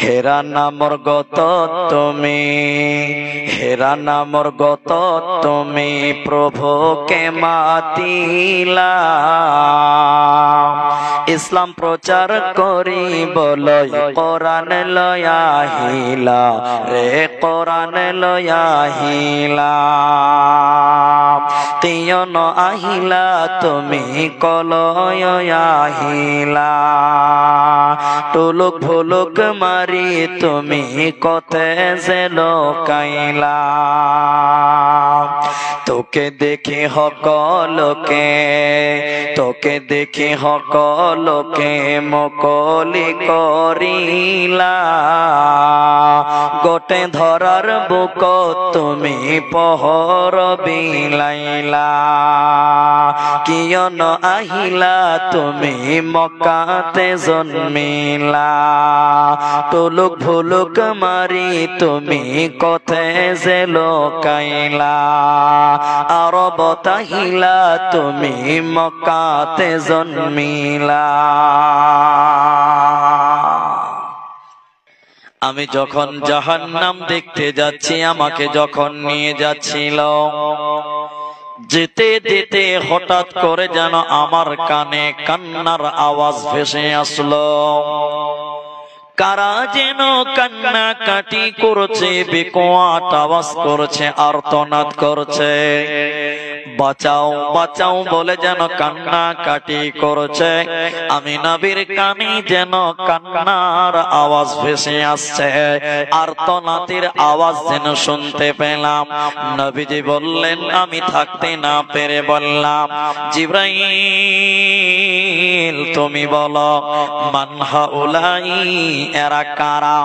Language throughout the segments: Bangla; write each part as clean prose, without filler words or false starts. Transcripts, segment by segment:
হেরা নামর গত তুমি, হেরা নামর গত তুমি, প্রভুকে মাতিলা। ইসলাম প্রচার করি বলই কোরআন লয়া হিলা রে, কোরআন লয়া হিলা। তিয়ন আহিলা তুমি কলয় আহিলা, টুলুক ভুলুক মারি তুমি কতে যে লোকাইলা। তোকে দেখে সকলকে, তোকে দেখে সকলকে মুকলি করিলা। গোটে ধরার বুক তুমি পহর বিলাইলা। কিয়ন আহিলা তুমি মক্কাতে জন্মিলা, টুলুক ভুলুক মারি তুমি কথে যে লোকাইলা। আরব তাহিলা তুমি মক্কাতে জন্মিলা। আমি যখন জাহান্নাম দেখতে যাচ্ছি, আমাকে যখন নিয়ে যাচ্ছিল, যেতে যেতে হঠাৎ করে যেন আমার কানে কান্নার আওয়াজ ভেসে আসলো। কারা যেন কান্না কাটি করছে, বেকোয়াট আওয়াজ করছে, আর্তনাদ করছে, বাঁচাও বাঁচাও বলে যেন কান্না কাটি করছে। আমি নবীর কানে যেন কান্নার আওয়াজ ভেসে আসছে, আর্তনাদের আওয়াজ যেন শুনতে পেলাম। নবীজি বললেন, আমি থাকতে না পেরে বললাম, জিবরাইল তুমি বলো, মান হাউলাই, এরা কারা,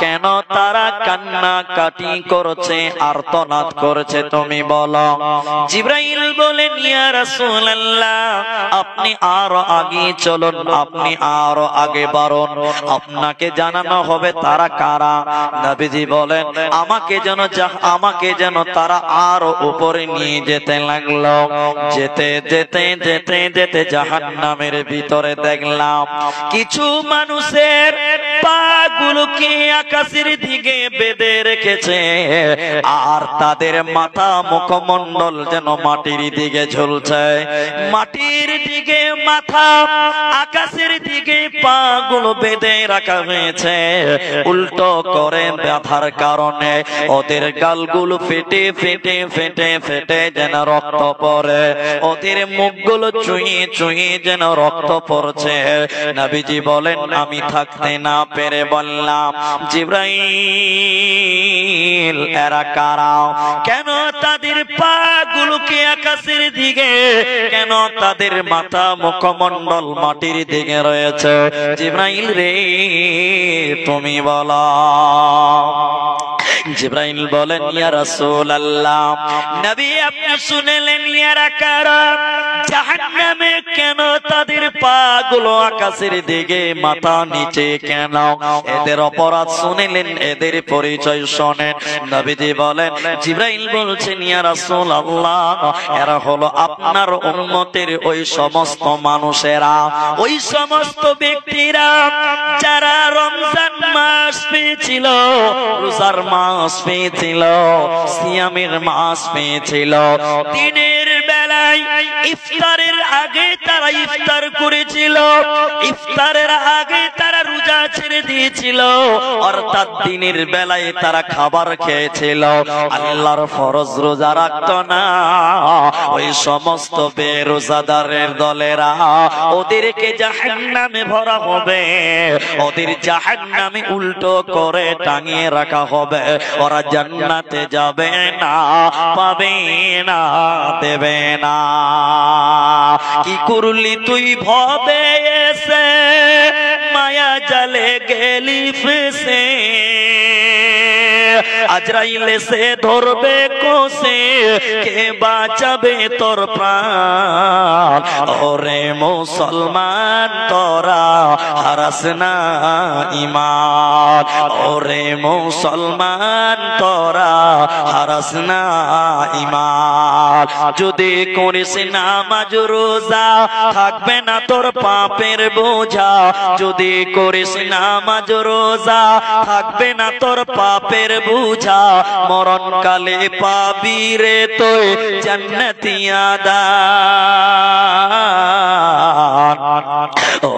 কেন তারা কান্না কাটি করছে, আর্তনাদ করছে, তুমি বলো। জিবরাইল বলেন, ইয়া রাসূলুল্লাহ, আপনি আরো আগে চলুন, আপনি আরো আগে বাড়ুন, আপনাকে জানানো হবে তারা কারা। নবীজি বলেন, আমাকে যেন তারা আরো উপরে নিয়ে যেতে লাগলো। যেতে যেতে যেতে যেতে জাহান্নামের ভিতরে দেখলাম কিছু মানুষের পাগুলোকে আকাশের দিকে বেঁধে রেখেছে, আর তাদের মাথা মুখমণ্ডল যেন মাটির দিকে ঝুলছে। মাটির দিকে মাথা, আকাশের দিকে পাগুলো বেঁধে রাখা হয়েছে। উল্টো করে ব্যথার কারণে ওদের গালগুলো ফেটে ফেটে ফেটে ফেটে যেন রক্ত পড়ে, ওদের মুখগুলো চুঁয়ে চুঁয়ে যেন রক্ত পড়ছে। নবীজি বলেন, আমি থাকতে না পেরে বললাম, জিবরাইল এরা কারা, কেন তাদের পাগুলোকে আকাশের দিকে, কেন তাদের মাথা মুখমণ্ডল মাটির দিকে রয়েছে। জিবরাইল রে তুমি বলো। জিবরাইল বলেন, ইয়া রাসূলুল্লাহ, নবী আপনি শুনলেন এরা কারা, জাহান্নামে কেন তাদের পাগুলো আকাশের দিকে, মাথা নিচে কেন, এদের অপরাধ শুনলেন, এদের পরিচয় শোনেন। নবীজি বলেন, জিবরাইল বলছেন, ইয়া রাসূলুল্লাহ, এরা হলো আপনার উম্মতের ওই সমস্ত মানুষেরা, ওই সমস্ত ব্যক্তিরা যারা রমজান মাস পেয়েছিল, রোজার মাস পেয়েছিল, সিয়ামের মাস পেয়েছিল, দিনের বেলায় ইফতারের আগে তারা ইফতার করেছিল, ইফতারের আগে তারা রোজা ছেড়ে দিয়েছিল, অর্থাৎ দিনের বেলায় তারা খাবার খেয়েছিল, আল্লাহর ফরজ রোজা রাখতো না। ওই সমস্ত বেরোজাদারের দলেরা, ওদেরকে জাহান্নামে ভরা হবে, ওদের জাহান্নামে উল্টো করে টাঙিয়ে রাখা হবে, ওরা জান্নাতে যাবে না, পাবে না, দেবে না। কি করলি তুই ভবে এসে, মায়া জালে গেলি ফেসে, আজরাইল এসে ধরবে বসে কে বাঁচাবে তোর প্রাণ ওরে মুসলমান তোরা হারাস না ঈমান ওরে মুসলমান তোরা হারাস না ঈমান যদি করিস নামাজ রোজা থাকবে না তোর পাপের বোঝা যদি করিস নামাজ রোজা থাকবে না তোর পাপের বোঝা মরণকালে পাবি রে তুই জান্নাতি আদান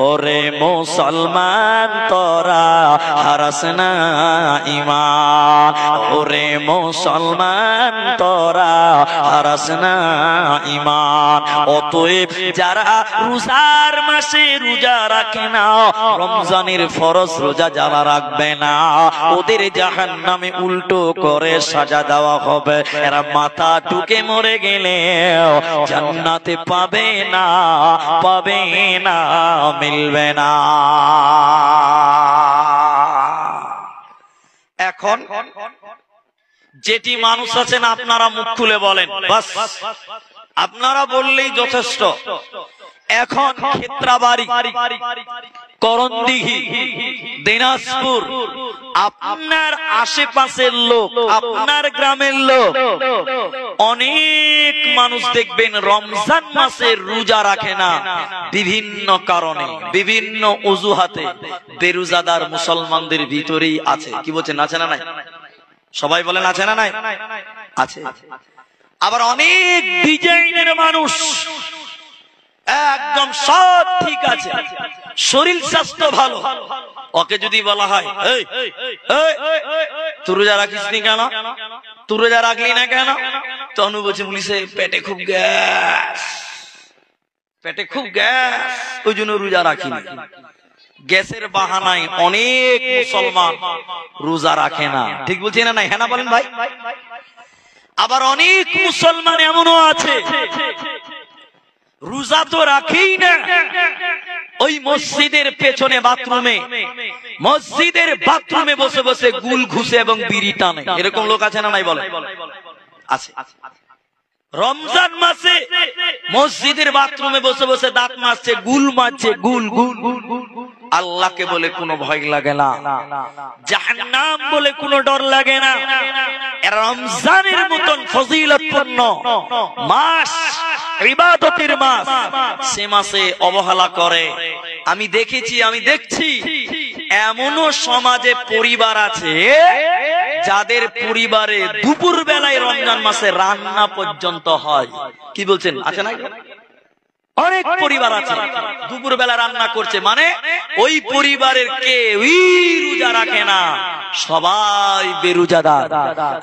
ওরে মুসলমান তোরা হারাস না ঈমান ওরে মুসলমান তোরা হারাস না ঈমান অতএব যারা রোজার মাসে রোজা রাখে না রমজানের ফরজ রোজা যারা রাখবে না ওদের জাহান্নামে উল্টো করে সাজা দেওয়া হবে এরা মাথা টুকে মরে গেলে জান্নাতে পাবে না মিলবে না এখন যেটি মানুষ আছেন আপনারা মুখ খুলে বলেন বাস আপনারা বললেই যথেষ্ট এখন ক্ষেত্রাবাড়ি করণদিঘি দিনাজপুর আপনার আশেপাশের লোক আপনার গ্রামের লোক অনেক মানুষ দেখবেন রমজান মাসে রোজা রাখে না বিভিন্ন কারণে বিভিন্ন অজুহাতে বেরোজাদার মুসলমানদের ভিতরেই আছে কি বলছেন আছে না নাই সবাই বলেন আছে না নাই আছে আবার অনেক ডিজাইনের মানুষ একদম সব ঠিক আছে শরীর স্বাস্থ্য ভালো ওকে যদি বলা হয় তুই রোজা রাখিস নি কেন তুই রোজা রাখলি না কেন তনু বলছে পুলিশে পেটে খুব গ্যাস ওই জন্য রোজা রাখি না গ্যাসের বাহানায় অনেক মুসলমান রোজা রাখে না ঠিক বলছি না নাই হ্যাঁ না বলেন ভাই আবার অনেক মুসলমান এমনও আছে রোজা তো রাখেই না ওই মসজিদের পেছনে বাথরুমে বসে বসে গুল ঘুষে এবং বিড়ি টানে এরকম লোক আছে না নাই বলে আছে রমজান মাসে মসজিদের বাথরুমে বসে বসে দাঁত মারছে গুল মারছে গুল আল্লাহকে বলে কোনো ভয় লাগে না জাহান্নাম বলে কোনো ডর লাগে না রমজানের মতন ফজিলতপূর্ণ মাস ইবাদতের মাস সে মাসে অবহেলা করে আমি দেখছি এমনও সমাজে পরিবার আছে যাদের পরিবারে দুপুর বেলায় রমজান মাসে রান্না পর্যন্ত হয় কি বলছেন আছে না অনেক পরিবার আছে দুপুর বেলা রান্না করছে মানে ওই পরিবারের কেউই রোজা রাখে না সবাই বেরোজাদার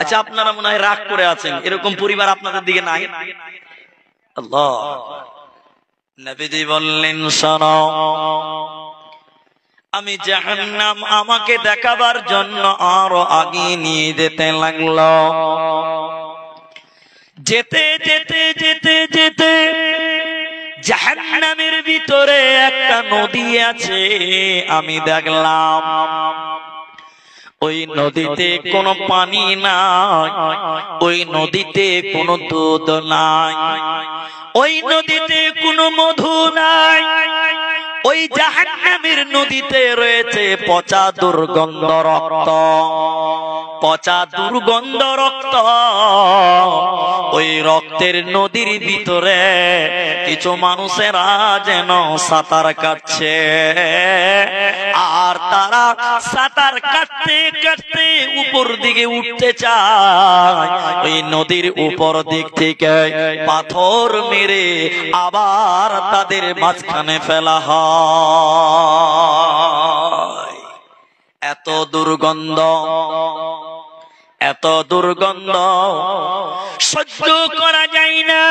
আচ্ছা আপনারা মনে হয় রাগ করে আছেন এরকম পরিবার আপনাদের দিকে নাই আল্লাহ নবীজি বললেন শোনো আমি জাহান্নাম আমাকে দেখাবার জন্য আরো আগে নিয়ে যেতে লাগলো যেতে যেতে যেতে যেতে জাহান্নামের ভিতরে একটা নদী আছে আমি দেখলাম ওই নদীতে কোনো পানি নাই ওই নদীতে কোনো দুধ নাই ওই নদীতে কোনো মধু নাই ওই জাহান্নামের নদীতে রয়েছে পচা দুর্গন্ধ রক্ত ওই রক্তের নদীর ভিতরে কিছু মানুষেরা যেন সাঁতার কাটছে আর তারা সাঁতার কাটতে কাটতে উপর দিকে উঠতে চায় ওই নদীর উপর দিক থেকে পাথর মেরে আবার তাদের মাঝখানে ফেলা হয় এত দুর্গন্ধ সহ্য করা যায় না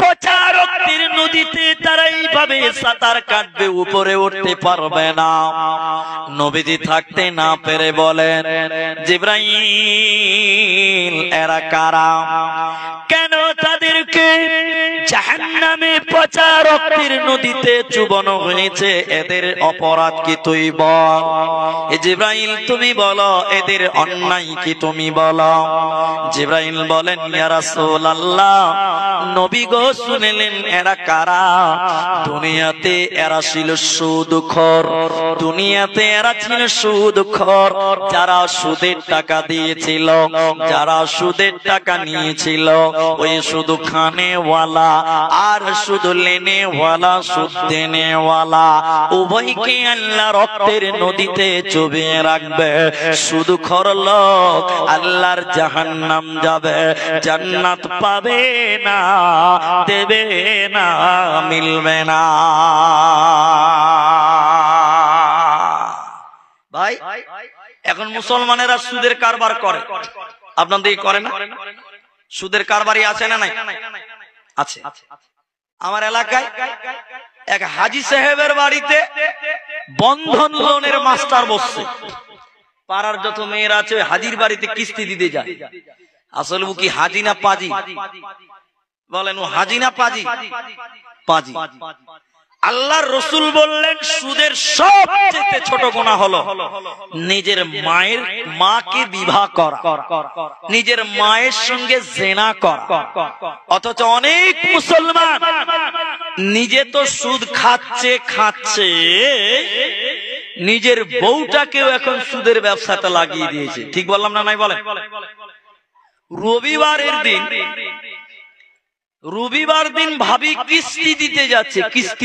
পচা রক্তের নদীতে তারা এইভাবে সাঁতার কাটবে উপরে উঠতে পারবে না নবীজি থাকতে না পেরে বলেন জিবরাইল এরা কারা কেন তাদেরকে জাহান্নামে পচা রক্তের নদীতে চুবানো হয়েছে, এদের অপরাধ কি তুই বল। এ জিবরাইল তুমি বলো এদের অন্যায় কি তুমি বলো। জিবরাইল বলেন ইয়া রাসূলুল্লাহ, নবী গো শুনলেন এরা কারা। দুনিয়াতে এরা ছিল সুদখোর, দুনিয়াতে এরা ছিল সুদখোর, যারা সুদের টাকা দিয়েছিল, যারা সুদের টাকা নিয়েছিল, ওই শুধু খানেওয়ালা আর শুধু লেনেওয়ালা, সুদ দেনেওয়ালা, উভয়কে আল্লাহ রক্তের নদীতে চুবিয়ে রাখবে। সুদখোর লোক আল্লাহর জাহান্নাম যাবে, জান্নাত পাবে না, দেবে না, মিলবে না। ভাই এখন মুসলমানেরা সুদের কারবার করে, আপনাদের করে না? সুদের কারবারি আছে না নাই? আছে। আমার এলাকায় এক হাজী সাহেবের বাড়িতে বন্ধন লোনের মাস্টার বসছে। পাড়ার যত মেয়েরা আছে হাজির বাড়িতে কিস্তি দিতে যায়। আসলে ও কি হাজি না পাজি? বলেন ও হাজি না পাজি? পাজি। আল্লাহর রাসূল বললেন সুদের সবচেয়ে ছোট গুনাহ হলো নিজের মাকে বিবাহ করা, নিজের মায়ের সঙ্গে জিনা করা। অথচ অনেক মুসলমান নিজে তো সুদ খাচ্ছে, নিজের বউটাকেও এখন সুদের ব্যবসাতে লাগিয়ে দিয়েছে। ঠিক বললাম না নাই বলেন? রবিবার দিন ভাবি কিস্তি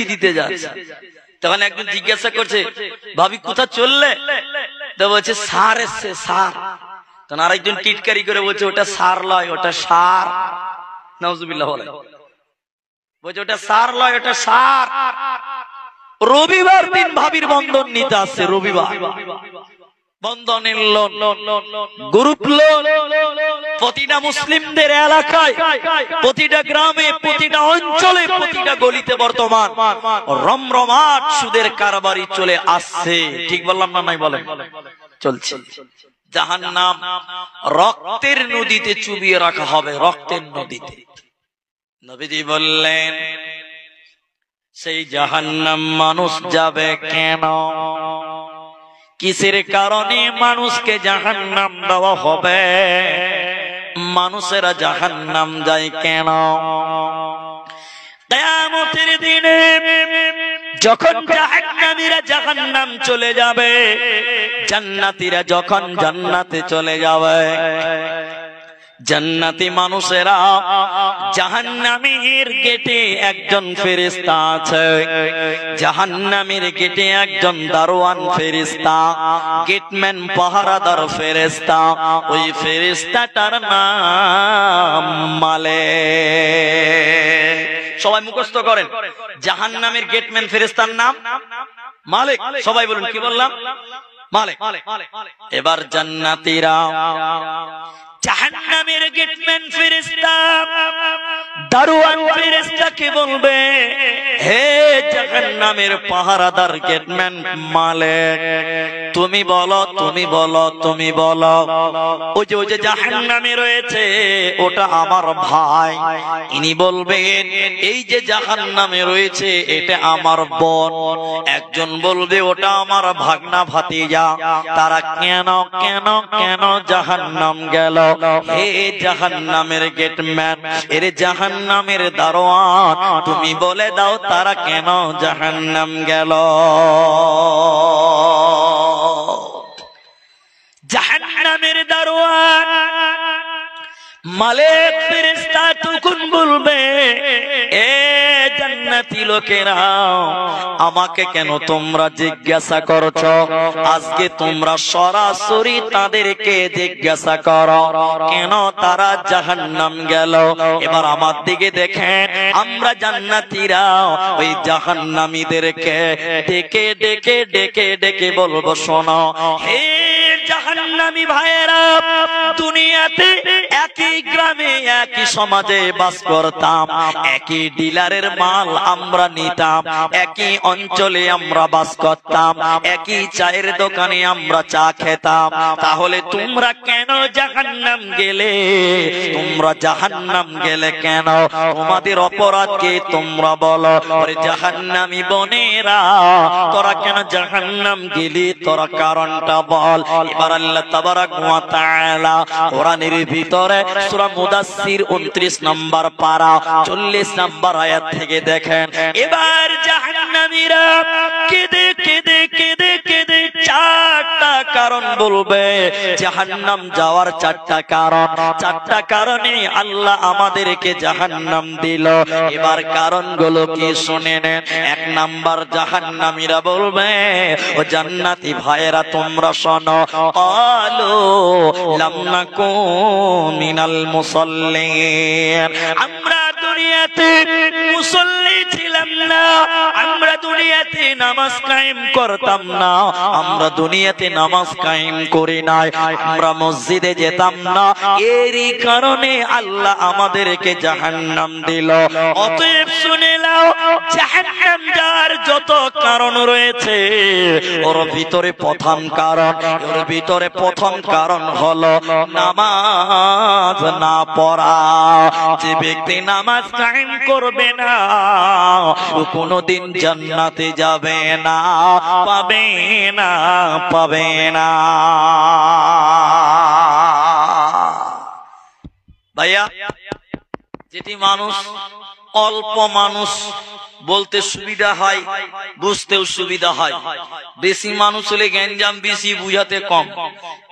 দিতে যাচ্ছে, তখন একজন জিজ্ঞাসা করছে ভাবি কোথায় চললে? তো বলছে সার এসছে, সার। তখন আরেকজন টিটকারি করে বলছে ওটা সার লয়, ওটা সার। নাউজুবিল্লাহ বলে, বলছে ওটা সার লয়, ওটা সার। রবিবার দিন ভাবির বন্ধন নিতে আসছে, রবিবার বন্ধনের লোন, গ্রুপ লোন। প্রতিটা মুসলিমদের এলাকায়, প্রতিটা গ্রামে, প্রতিটা অঞ্চলে, প্রতিটা গলিতে বর্তমান রমরমাট সুদের কারবারি চলে আসছে। ঠিক বললাম না নাই বলেন? চলছে। জাহান্নাম রক্তের নদীতে চুবিয়ে রাখা হবে, রক্তের নদীতে। নবীজি বললেন সেই জাহান্নাম মানুষ যাবে কেন? কিসের কারণে মানুষকে জাহান্নাম দেওয়া হবে? মানুষেরা জাহান্নাম যায় কেন? কিয়ামতের দিনে যখন জাহান্নামীরা জাহান্নাম চলে যাবে, জান্নাতীরা যখন জান্নাতে চলে যাবে, জান্নাতি মানুষেরা জাহান্নামের গেটে একজন ফেরেশতা আছে, জাহান্নামের গেটে একজন দারোয়ান ফেরেশতা, গেটম্যান পাহারাদার ফেরেশতা। ওই ফেরেশতাটার নাম মালিক। সবাই মুখস্থ করেন, জাহান্নামের গেটম্যান ফেরেশতার নাম মালিক। সবাই বলুন কি বললাম? মালিক। এবার জান্নাতীরা জাহান্নামের গেটম্যান ফেরেশতা দারোয়ান ফেরেশতাকে বলবে, হে জাহান্নামের পাহারাদার গেটম্যান মালিক, তুমি বলো, তুমি বলো, তুমি বলো, ওই যে জাহান্নামে রয়েছে ওটা আমার ভাই। ইনি বলবেন এই যে জাহান্নামে রয়েছে এটা আমার বোন। একজন বলবে ওটা আমার ভাগনা ভাতিজা। তারা কেন কেন কেন জাহান্নাম গেল? হে জাহান্নামের গেটম্যান, এর জাহান্নামের দারোয়ান, তুমি বলে দাও তারা কেন জাহান্নাম গেল? জাহান্নামের দারোয়ান মালিক ফেরেশতা তখন বলবে, এ জান্নাতি লোকেরা, আমাকে কেন তোমরা জিজ্ঞাসা করছো? আজকে তোমরা সরাসরি তাদেরকে জিজ্ঞাসা করো কেন তারা জাহান্নাম গেল। এবার আমার দিকে দেখেন, আমরা জান্নাতীরা ওই জাহান্নামীদেরকে ডেকে ডেকে ডেকে ডেকে বলবো, শোনো হে জাহান্নাম জাহান্নামী ভাইয়েরা, দুনিয়াতে একই গ্রামে একই সমাজে বাস করতাম, একই ডিলারের মাল আমরা নিতাম, একই অঞ্চলে আমরা বাস করতাম, একই চায়ের দোকানে আমরা চা খেতাম, তাহলে তোমরা কেন জাহান্নাম গেলে? তোমরা জাহান্নাম গেলে কেন? তোমাদের অপরাধ কি তোমরা বলো? ওরে জাহান্নামী বোনেরা, তোরা কেন জাহান্নাম গেলি? তোরা কারণটা বল। এবার আল্লাহ তাবারাক ওয়া তাআলা কোরআনের ভিতরে সূরা মুদাসসির 29 নম্বর পারা 40 নম্বর আয়াত থেকে দেখেন, এবার জাহান্নামীরা কেঁদে কেঁদে কেঁদে কেঁদে চারটা কারণ বলবে। জাহান্নাম যাওয়ার চারটা কারণ, চারটা কারণে আল্লাহ আমাদেরকে জাহান্নাম দিল। এবার কারণগুলো কি শুনে নেন। এক নাম্বার, জাহান্নামীরা বলবে, ও জান্নাতি ভাইয়েরা তোমরা শোনো, ক্বালু লাম নাকু মিনাল মুসাল্লিন, আমরা দুনিয়াতে মুসল্লি ছিলাম না, আমরা দুনিয়াতে নামাজ কায়েম করতাম না, আমরা দুনিয়াতে নামাজ কায়েম করি নাই, আমরা মসজিদে যেতাম না, এরই কারণে আল্লাহ আমাদেরকে জাহান্নাম দিল। অতএব শুনে নাও, জাহান্নাম যাওয়ার যত কারণ রয়েছে, ওর ভিতরে প্রথম কারণ, ওর ভিতরে প্রথম কারণ হলো নামাজ না পড়া। যে ব্যক্তি নামাজ কায়েম করবে না, ও কোনোদিন জান্নাতে যাবে না, পাবে না, পাবে না। ভাইয়া, যেটি মানুষ অল্প মানুষ বলতে সুবিধা হয়, বুঝতেও সুবিধা হয়, বেশি মানুষ হলে গ্যাঞ্জাম বেশি, বুঝাতে কম।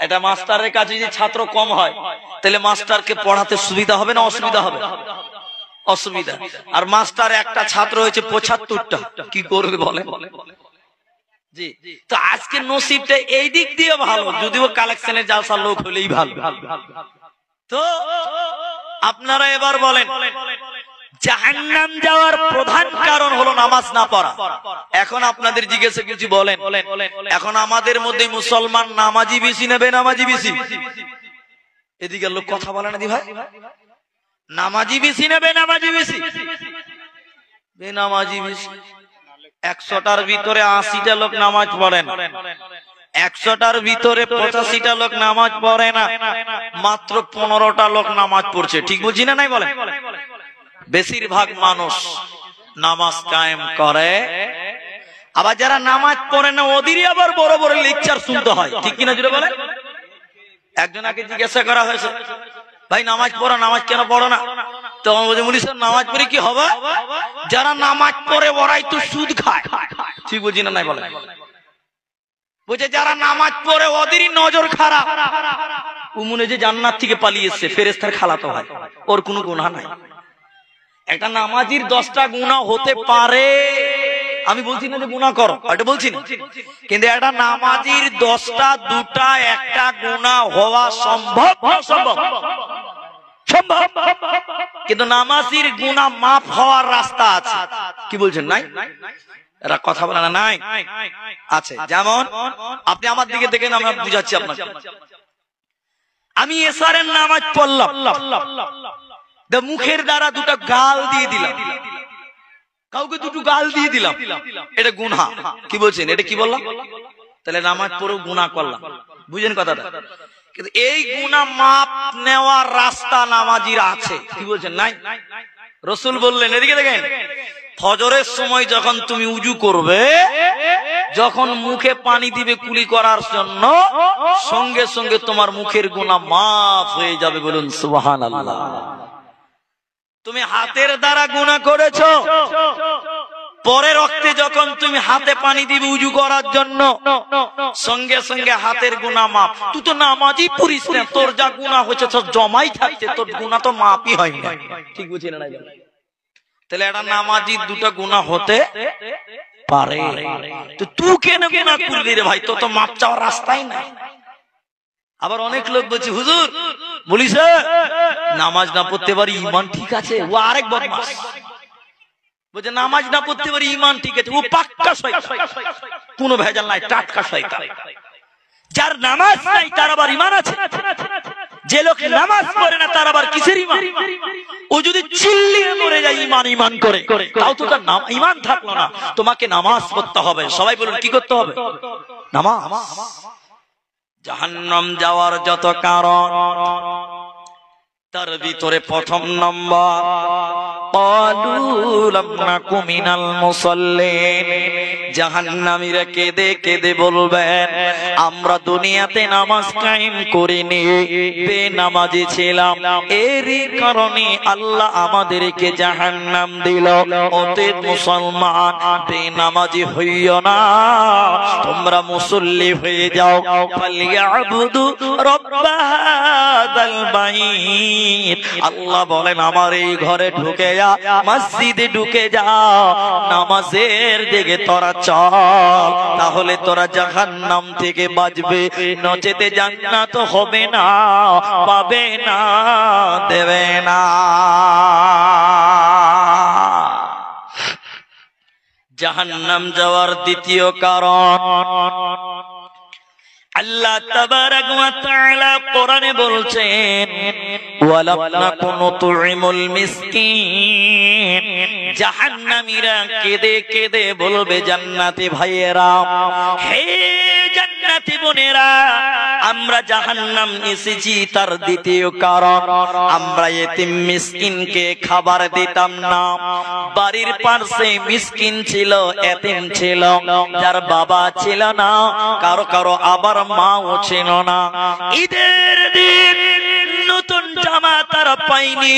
এটা মাস্টারের কাছে যে ছাত্র কম হয়, তাহলে মাস্টারকে পড়াতে সুবিধা হবে না অসুবিধা হবে? অসুবিধা। আর মাস্টার একটা ছাত্র হয়েছে ৭৫টা, কি করবে বলে? জি, তো আজকে নসিবটা এই দিক দিয়ে ভালো, যদিও কালেকশনের জালসা লোক হলেই ভালো। তো আপনারা এবার বলেন, জাহান্নাম যাওয়ার প্রধান কারণ হলো নামাজ না পড়া। এখন আপনাদের জিজ্ঞাসা কিছু বলেন, এখন আমাদের মধ্যে মুসলমান নামাজি বেশি না বেনামাজি বেশি? এদিকে লোক কথা বলে না দি ভাই, নামাজি বেশি না বেনামাজি বেশি? বেনামাজি বেশি। ১০০টার ভিতরে ৮০টা লোক নামাজ পড়ে না, ১০০টার ভিতরে ৮৫টা লোক নামাজ পড়ে না, মাত্র ১৫টা লোক নামাজ পড়ছে। ঠিক বুঝি না নাই বলেন? বেশিরভাগ মানুষ নামাজ কায়েম করে, আবার যারা নামাজ পড়ে না ওদেরই আবার বড় বড় লেকচার শুনতে হয়। ঠিক কিনা জুড়ে বলে? একজনকে জিজ্ঞাসা করা হয়েছে, ভাই নামাজ পড়ো, নামাজ কেন পড়ো না? তো বলি স্যার, নামাজ পড়ে কি হবে? যারা নামাজ পড়ে ওরাই তো সুদ খায়। ঠিক বুঝি না নাই বলে? বুঝে, যারা নামাজ পড়ে ওদেরই নজর খারাপ। ও মনে যে জান্নাত থেকে পালিয়েছে, ফেরেশতার খালাতো হয়, ওর কোনো গুনাহ নাই। একটা নামাজির 10টা গুনাহ হতে পারে, আমি বলছি না যে গুনাহ করো, এটা বলছি না, কিন্তু একটা নামাজির 10টা 2টা 1টা গুনাহ হওয়া সম্ভব, সম্ভব সম্ভব, কিন্তু নামাজির গুনাহ মাফ হওয়ার রাস্তা আছে। কি বলছেন? নাই? এরা কথা বলে না? নাই আছে। যেমন আপনি আমার দিকে দেখেন, আমি বুঝাচ্ছি আপনাকে। আমি এশারের নামাজ পড়লাম, মুখের দ্বারা 2টা গাল দিয়ে দিলাম, কাউকে 2টো গাল দিয়ে দিলাম, এটা গুনাহ। কি বলছেন? এটা কি বললাম? তাহলে নামাজ পড়েও গুনাহ করলাম। বুঝেন কথাটা? কিন্তু এই গুনাহ মাপ নেওয়ার রাস্তা নামাজির আছে। কি বলছেন? নাই। রাসূল বললেন, এদিকে দেখেন, ফজরের সময় যখন তুমি উজু করবে, যখন মুখে পানি দিবে কুলি করার জন্য, সঙ্গে সঙ্গে তোমার মুখের গুনাহ মাফ হয়ে যাবে। বলুন সুবহানাল্লাহ। তুমি হাতের দ্বারা গুনাহ করেছো, পরের ওয়াক্তে যখন তুমি হাতে পানি দিবে উজু করার জন্য, সঙ্গে সঙ্গে হাতের গুনাহ মাফ। তুই তো নামাজই পড়িস না, তোর যা গুনাহ হয়েছে সব জমাই থাকছে, তোর গুনাহ তো মাফই হয় না। ঠিক বুঝি না? তাহলে এটা নামাজির 2টা গুনাহ হতে পারে। তো তুই কেন গুনাহ করলি রে ভাই? তো তো মাপ চাওয়ার রাস্তাই নাই। আবার অনেক লোক বলছে, হুজুর বলিস নামাজ না পড়তে পারি ঈমান ঠিক আছে, ও আরেক বদমাশ। বলছে নামাজ না পড়তে পারি ঈমান ঠিক আছে, ও পাক্কা শয়তান, কোনো ভেজাল নাই, টাটকা শয়তান। যার নামাজ নাই তার আবার ঈমান আছে? যে লোক নামাজ পড়ে না তার আবার কিসের ঈমান? ও যদি চিল্লিয়ে মরে যায় ঈমান ঈমান করে, তাও তো তার ঈমান থাকলো না। তোমাকে নামাজ পড়তে হবে। সবাই বলুন কি করতে হবে? নামাজ। জাহান্নাম যাওয়ার যত কারণ, তার ভিতরে প্রথম নম্বর ক্বালু লাম নাকু মিনাল মুসাল্লিন। জাহান্নামীরা কেঁদে কেঁদে বলবেন, আমরা দুনিয়াতে নামাজ কায়েম করিনি, বেনামাজি ছিলাম, এরই কারণে আল্লাহ আমাদেরকে জাহান্নাম দিল। অতএব মুসলমান, বেনামাজি হইও না, তোমরা মুসল্লি হয়ে যাও। ফালিয়াবুদু রাব্বা হাযাল বাইত। আল্লাহ বলেন, আমার এই ঘরে ঢুকে যা, মসজিদে ঢুকে যা, নামাজের দিকে তোরা চল, তাহলে তোরা জাহান্নাম থেকে বাঁচবে, নচেতে জান্নাত হবে না, পাবে না, দেবে না। জাহান্নাম যাওয়ার দ্বিতীয় কারণ, আল্লাহ তাবারাক ওয়া তাআলা কোরআনে বলছেন, ওয়ালাম নাকু নুতঈমুল মিসকিন। জাহান্নামীরা কেঁদে কেঁদে বলবে জান্নাতি ভাইয়েরা, হে জান্নাতি বোনেরা, আমরা জাহান্নাম এসেছি তার দ্বিতীয় কারণ, আমরা এতিম মিসকিনকে খাবার দিতাম না। বাড়ির পাশে মিসকিন ছিল, এতিম ছিল, যার বাবা ছিল না, কারো কারো আবার মাও ছিল না। ঈদের দিন নতুন জামা তারা পায়নি,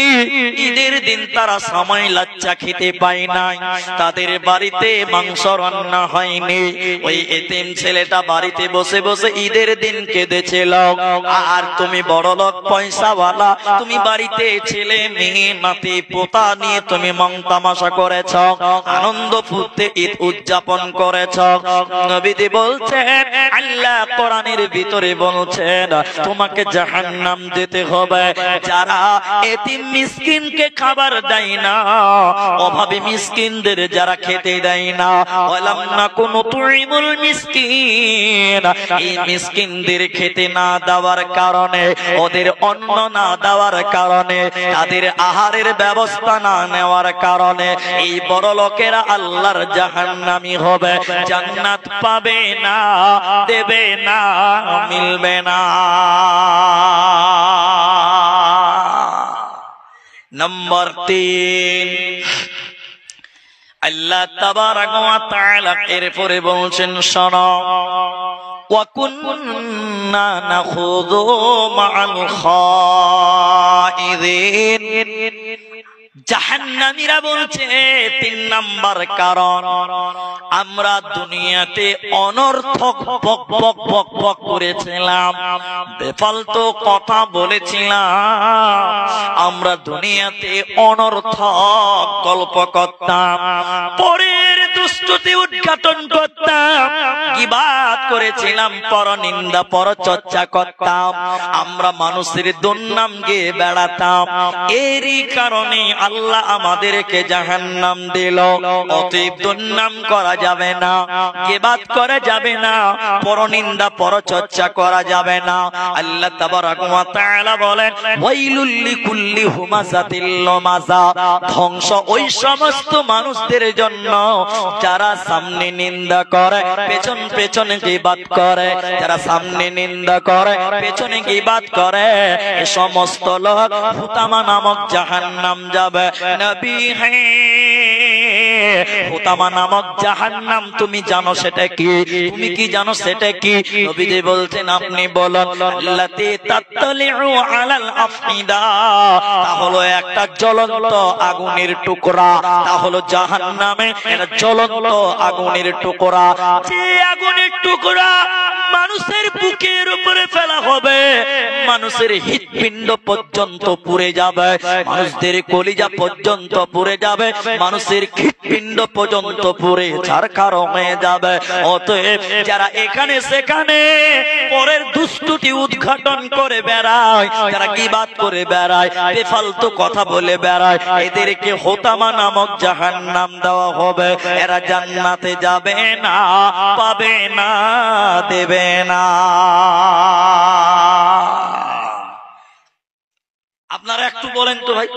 ঈদের দিন তারা সময় লাচ্চা খেতে পায় নাই, তাদের বাড়িতে মাংস রান্না হয়নি। ওই এতিম ছেলেটা বাড়িতে বসে বসে ঈদের দিন কেঁদেছিল। আর তুমি বড় লোক পয়সাওয়ালা, তুমি বাড়িতে ছেলে মেয়ে নাতি পোতা নিয়ে তুমি মং তামাশা করেছ, আনন্দ ফুর্তি ঈদ উদযাপন করেছ। নবীজি বলছেন, আল্লাহ কোরআনের ভিতরে বলছেন, তোমাকে জাহান্নাম যেতে হবে। যারা এতিম মিসকিনকে খাবার দেয় না, অভাবী মিসকিনদের যারা খেতে দেয় না, ওয়ালাম নাকু নুতঈমুল মিসকিন, এই মিসকিনদের খেতে না দেওয়ার কারণে, ওদের অন্ন না দেওয়ার কারণে, তাদের আহারের ব্যবস্থা না নেওয়ার কারণে এই বড় লোকেরা আল্লাহর জাহান্নামী হবে, জান্নাত পাবে না, দেবে না, মিলবে না। নম্বর 3, আল্লাহ তাবারাক ওয়া তাআলা এরপরে বলছেন, শোনো, ওয়া কুন্না নাখুযু মা'আল খায়িদিন। জাহান্নামীরা বলছে 3 নাম্বার কারণ, আমরা দুনিয়াতে অনর্থক বক বক বক বক করেছিলাম, বেফালতু কথা বলেছিলাম, আমরা দুনিয়াতে অনর্থক গল্প করতাম, পরের দুষ্টুতি উদ্ঘাটন করতাম, গীবাত করেছিলাম, পরনিন্দা পরচর্চা করতাম, আমরা মানুষের দুর্নাম গেয়ে বেড়াতাম। এরই কারণে আল্লাহ আমাদেরকে জাহান্নাম দিল। অতএব দুর্নাম করা যাবে না, গীবাত করা যাবে না, পরনিন্দা পরচর্চা করা যাবে না। আল্লাহ তাবারাক ওয়া তাআলা বলেন, ওয়াইলুল লিকুল্লি হুমাযাতিল লুমাযা। ধ্বংস ওই সমস্ত মানুষদের জন্য যারা সামনে নিন্দা করে, পেছন পেছনে গীবাত করে, যারা সামনে নিন্দা করে, পেছনে গীবাত করে, এই সমস্ত লোক হুতামা নামক জাহান্নাম যাবে। নবী হে, হুতামা নামক জাহান্নাম তুমি জানো সেটা কি? তুমি কি জানো সেটা কি? নবীজি বলছেন, আপনি বলুন। আল্লাতী তাত্তালিউ আলাল আফইদা, তা হলো একটা জ্বলন্ত আগুনের টুকরা, তা হলো জাহান্নামে একটা জ্বলন্ত আগুনের টুকরা। যে আগুনের টুকরা মানুষের বুকের উপরে ফেলা হবে, মানুষের হৃৎপিণ্ড পর্যন্ত পুড়ে যাবে, মানুষদের কলিজা পর্যন্ত পুড়ে যাবে, মানুষের হৃৎপিণ্ড পর্যন্ত পুড়ে ছারখার হয়ে যাবে। অতএব যারা এখানে সেখানে পরের দুষ্টুটি উদ্ঘাটন করে বেড়ায়, যারা গীবাত করে বেড়ায়, বেফালতু কথা বলে বেড়ায়, এদেরকে হোতামা নামক জাহান্নাম দেওয়া হবে। এরা জান্নাতে যাবে না, পাবে না, দেবে না। আপনারা একটু বলেন তো ভাই,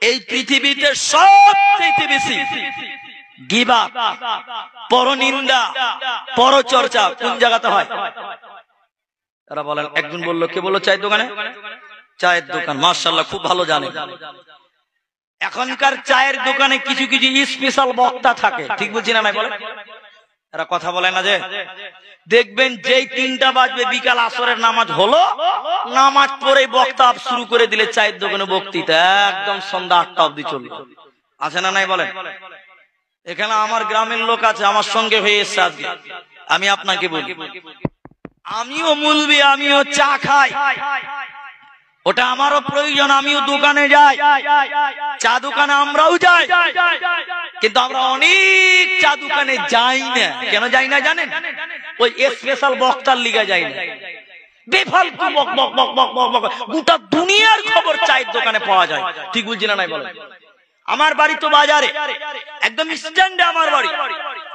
এই পৃথিবীতে সবচেয়ে বেশি গীবাত, পরনিন্দা, পরচর্চা কোন জায়গাতে হয়? তারা বলেন, একজন বললো, কে বললো? চায়ের দোকানে। চায়ের দোকান, মাশাআল্লাহ, খুব ভালো জানে। এখনকার চায়ের দোকানে কিছু কিছু স্পেশাল বক্তা থাকে, ঠিক বলছি না? নাই বলেন, এরা কথা বলে না যে দেখবেন যেই 3টা বাজবে, বিকাল আসরের নামাজ হলো, নামাজ পড়ে বক্তা শুরু করে দিলে চায়ের দোকানে বক্তৃতা, একদম সন্ধ্যা 8টা অবধি চলবে। আছে না নাই বলেন? এখানে আমার গ্রামের লোক আছে, আমার সঙ্গে হয়ে এসছে আজকে। আমি আপনাকে বলি, আমিও মুলবি, আমিও চা খাই, ওটা আমারও প্রয়োজন, আমিও দোকানে যাই, চা দোকানে আমরাও যাই, কিন্তু আমরা অনেক চা দোকানে যাই না। কেন যাই না জানেন? ওই স্পেশাল বক্তার লিগা যাই না। বেফালতু বক বক বক বক বক বক, গোটা দুনিয়ার খবর চায়ের দোকানে পাওয়া যায়, ঠিক বুঝছি না? নাই বলেন। আমার বাড়ি তো বাজারে, একদম স্ট্যান্ডে আমার বাড়ি,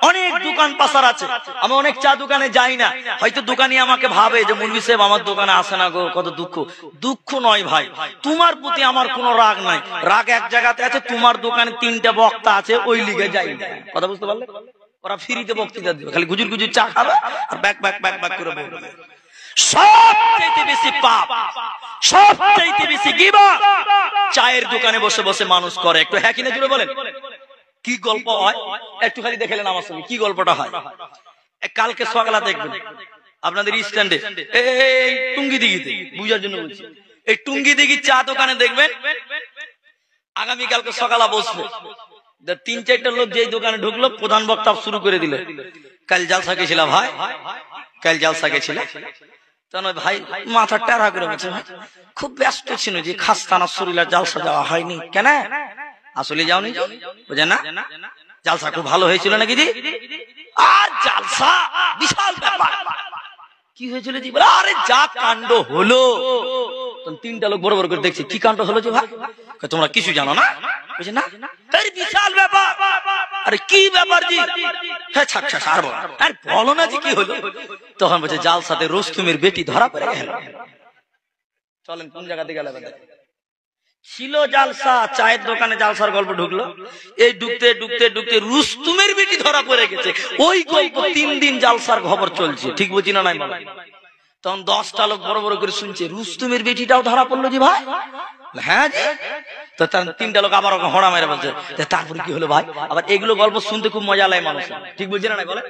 অনেক দোকান পাশার আছে। আমি অনেক চা দোকানে যাই না, হয়তো দোকানি আমাকে ভাবে যে মুলবি সাহেব আমার দোকানে আসে না গো, কত দুঃখ। দুঃখ নয় ভাই, তোমার প্রতি আমার কোনো রাগ নাই, রাগ এক জায়গাতে আছে, তোমার দোকানে 3টা বক্তা আছে, ওই লিগে যাই না। কথা বুঝতে পারলে? ওরা ফ্রিতে বক্তৃতা দিবে, খালি গুজুর গুজুর চা খাবে আর ব্যাক ব্যাক ব্যাক ব্যাক করে বলবে। সবচেয়ে বেশি পাপ, সবচেয়ে বেশি গীবত চায়ের দোকানে বসে বসে মানুষ করে। একটু হ্যাঁ কিনা জুড়ে বলেন, কি গল্প হয় একটু খালি দেখলেন আমার সঙ্গে, কি গল্পটা হয়। কালকে সকালে দেখবেন আপনাদের স্ট্যান্ডে, এই টুঙ্গি দিঘিতে, বুঝার জন্য বলছি, এই টুঙ্গি দিঘি চা দোকানে দেখবেন আগামীকালকে সকালে বসবে 3-4টা লোক যেই দোকানে ঢুকলো, প্রধান বক্তা শুরু করে দিলে, কাল জালসা গেছিল ভাই, কাল জালসা গেছিল। ভাই মাথা টেরা করে বলছে, খুব ব্যস্ত ছিল যে খাস্তানা শরীরে জালসা যাওয়া হয়নি। কেন? আসলে যাওনি? বুঝে না, জালসা খুব ভালো হয়েছিল নাকি জি? আর জালসা বিশাল ব্যাপার। কি হয়েছিল জি? আরে যা কাণ্ড হলো। 3টা লোক বড় বড় করে দেখছি, কি কাণ্ড হলো যে ভাই? তোমরা কিছু জানো না? বুঝে না, বিশাল ব্যাপার। আরে কি ব্যাপার জি? হ্যাঁ ছাকছা সারবো, আর বলো না যে কি হলো। তখন বলছে, জালসাতে রুস্তুমের বেটি ধরা পড়ে গেল। চলেন কোন জায়গাতে গেল? ছিল জালসা, চায়ের দোকানে জালসার গল্প ঢুকলো, এই ঢুকতে ঢুকতে ঢুকতে রুস্তুমের বেটি ধরা পড়ে গেছে। ওই গল্প 3 দিন জালসার খবর চলছে, ঠিক বুঝি না? নাই বলে। তখন 10টা লোক বড় বড় করে শুনছে, রুস্তুমের বেটিটাও ধরা পড়লো জি ভাই? হ্যাঁ জি। তো 3টা লোক আবার হড়া মেরে বলছে, তারপরে কি হলো ভাই? আবার এগুলো গল্প শুনতে খুব মজা লাগে মানুষ, ঠিক বুঝি না? নাই বলে।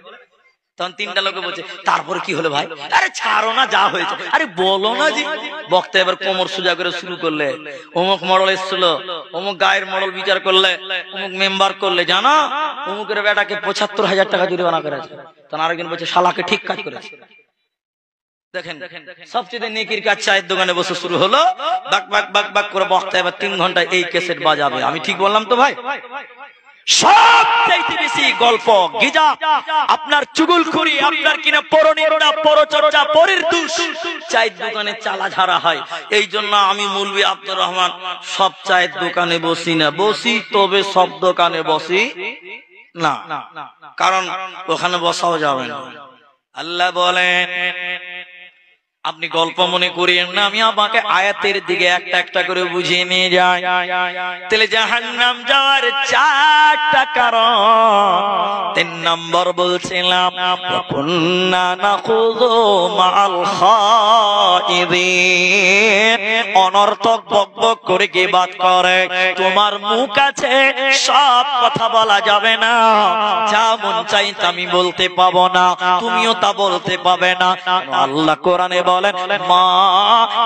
তখন 3টা লোকে বলছে, তারপরে কি হলো ভাই? আরে ছাড়ো না, যা হয়েছে। আরে বলো না জি। বক্তা এবার কোমর সোজা করে শুরু করলে, অমুক মডেল এসেছিল, অমুক গায়ের মডেল বিচার করলে, অমুক মেম্বার করলে, জানো অমুকের বেটাকে 75,000 টাকা জরিমানা করেছে। তখন আরেকজন বলছে, শালাকে ঠিক কাজ করেছে। দেখেন, সবচেয়ে নেকির কাজ চায়ের দোকানে বসে শুরু হলো, বাক বাক বাক বাক করে বক্তা এবার 3 ঘন্টা এই ক্যাসেট বাজাবে। আমি ঠিক বললাম তো ভাই? সবচেয়ে বেশি গল্প গিজাব, আপনার চুগলখড়ি, আপনার কিনা পরনিন্দা, পরচর্চা, পরের দোষ চায়ের দোকানে চালা ঝাড়া হয়। এই জন্য আমি মুলবি আব্দুর রহমান সব চায়ের দোকানে বসি না, বসি তবে সব দোকানে বসি না, কারণ ওখানে বসাও যাবে না। আল্লাহ বলেন, আপনি গল্প মনে করিয়েন না, আমি আমাকে আয়াতের দিকে একটা একটা করে বুঝিয়ে নিয়ে যাই। তাহলে জাহান্নাম যাওয়ার 4টা কারণ। 3 নম্বর বলছিলাম, কুন্না নাখুযু মাআল খাইদিন, অনর্থক বকবক করে গীবত করে। তোমার মুখ আছে, সব কথা বলা যাবে না, যা মন চাই তা আমি বলতে পাবো না, তুমিও তা বলতে পাবে না। আল্লাহ কোরআনে বলেন মা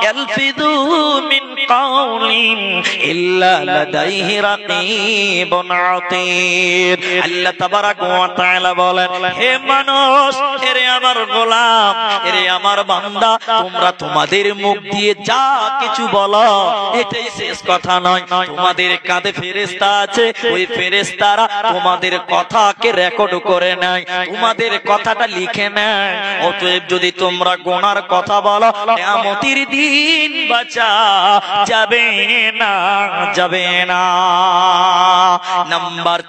ইয়ালফিযু মিন কাউলিন ইল্লা লাদাইহি রাকীবুন আতীদ। আল্লাহ তাবারাক ওয়া তাআলা বলেন হে মানুষ, এরে আমার গোলাম, এরে আমার বান্দা, তোমরা তোমাদের মুখ দিয়ে যা কিছু বলো এটাই শেষ কথা নয়। তোমাদের কাঁধে ফেরেশতা আছে, ওই ফেরেশতারা তোমাদের কথাকে রেকর্ড করে নেয়, তোমাদের কথাটা লিখে নেয়। অতএব যদি তোমরা গুনার কথা বলো কিয়ামতের দিন বাঁচা যাবে না, যাবে না। নাম্বার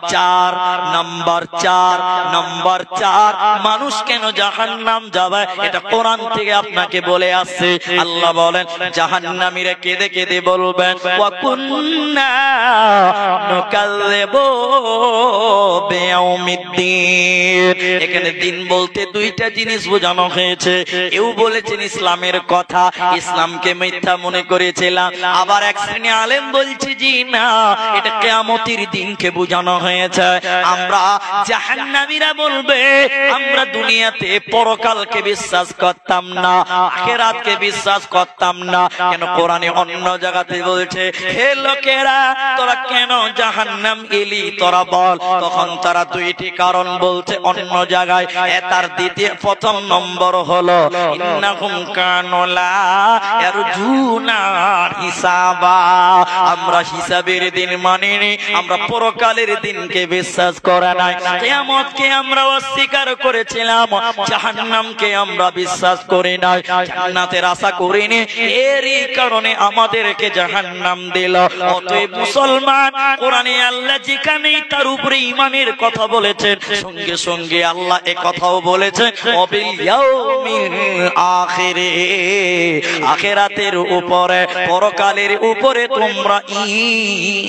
4, মানুষ কেন জাহান্নাম যাবে এটা কোরআন থেকে আপনাকে বলে আসছে। আল্লাহ বলেন জাহান্নামীরা কেঁদে কেঁদে বলবেন ওয়া কুন্না নুকাল্লিবু বিয়াউমিদ্দিন। এখানে দিন বলতে দুইটা জিনিস বোঝানো হয়েছে। কেউ বলেছেন ইসলামের কথা, ইসলামকে মিথ্যা মনে করেছিলাম। আবার এক শ্রেণী আলেম বলছে জি না, এটা কিয়ামতের দিনকে বোঝানো হয়েছে। আমরা জাহান্নামীরা বলবে আমরা দুনিয়াতে পরকালকে বিশ্বাস করতাম না, আখিরাতকে বিশ্বাস করতাম না। কেন কোরআনে অন্য জায়গাতে বলছে হে লোকেরা তোরা কেন জাহান্নাম এলি তোরা বল। তখন তারা দুইটি কারণ বলছে অন্য জায়গায়। তার দ্বিতীয় প্রথম নম্বর হলো ইন্নাহুম কানু লা ইয়ারজুনা হিসাবা। আমরা হিসাবের দিন মানিনি, আমরা পরকালের দিনকে বিশ্বাস করে নাই। কিয়ামতকে আমরা অস্বীকার করেছিলাম, জাহান্নামকে আমরা বিশ্বাস করি নাই, জান্নাতের আশা করিনি। এরই কারণে আমাদেরকে জাহান্নাম দিল। অতএব মুসলমান, কোরআনে আল্লাহ যেখানেই তার উপরে ঈমানের কথা বলেছেন, সঙ্গে সঙ্গে আল্লাহ এ কথাও বলেছেন ওয়াবিল ইয়াউমিল আখিরে, আখিরাতের উপরে, পরকালের উপরে তোমরা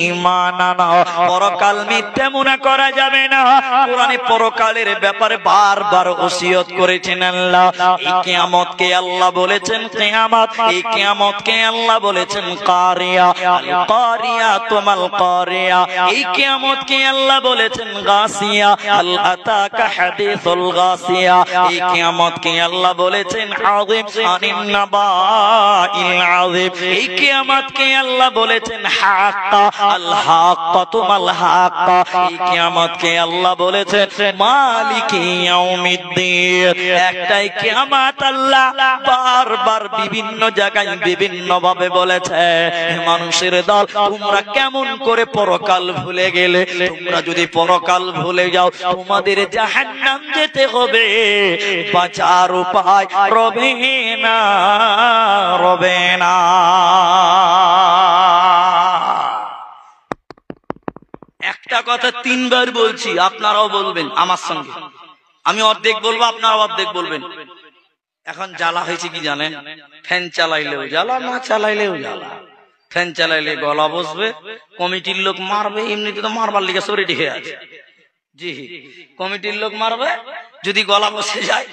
ঈমান আনো। পরকাল মিথ্যা মনে করা যাবে না। কোরআনে পরকালের ব্যাপারে বারবার ওসিয়ত করেছেন আল্লাহ। এই কিয়ামতকে আল্লাহ বলেছেন কিয়ামত, এই কিয়ামতকে আল্লাহ বলেছেন কারিয়া, আল কারিয়া তুমাল কারিয়া। এই কিয়ামতকে আল্লাহ বলেছেন গাসিয়া, আল আতাকা হাদিসুল গাসিয়া। এই কিয়ামতকে আল্লাহ বলেছেন আযীম আনিন নাবাইল আযীম। এই কিয়ামতকে আল্লাহ বলেছেন হাক্কা, আল হাক্কা তুমাল হাক্কা। এই কিয়ামতকে আল্লাহ বলেছেন মালিকি ইয়াউমিদ্দিন। একটাই কিয়ামত আল্লাহ বারবার বিভিন্ন জায়গায় বিভিন্ন ভাবে বলেছে মানুষের দল তোমরা কেমন করে পরকাল ভুলে গেলে। তোমরা যদি পরকাল ভুলে যাও তোমাদের জাহান্নাম যেতে হবে, বাঁচার উপায় রবে না, রবে না। একটা কথা 3 বার বলছি, আপনারাও বলবেন আমার সঙ্গে। আমি অর্ধেক বলবো, আপনারা অর্ধেক বলবেন। এখন জ্বালা হয়েছে কি জানেন? ফ্যান চালাইলেও জ্বালা, না চালাইলেও জ্বালা। ফ্যান চালাইলে গলা বসবে, কমিটির লোক মারবে, এমনিতে তো মারবার লিগে সরে রেখে আছে। জি, কমিটির লোক মারবে যদি গলা বসে যায়।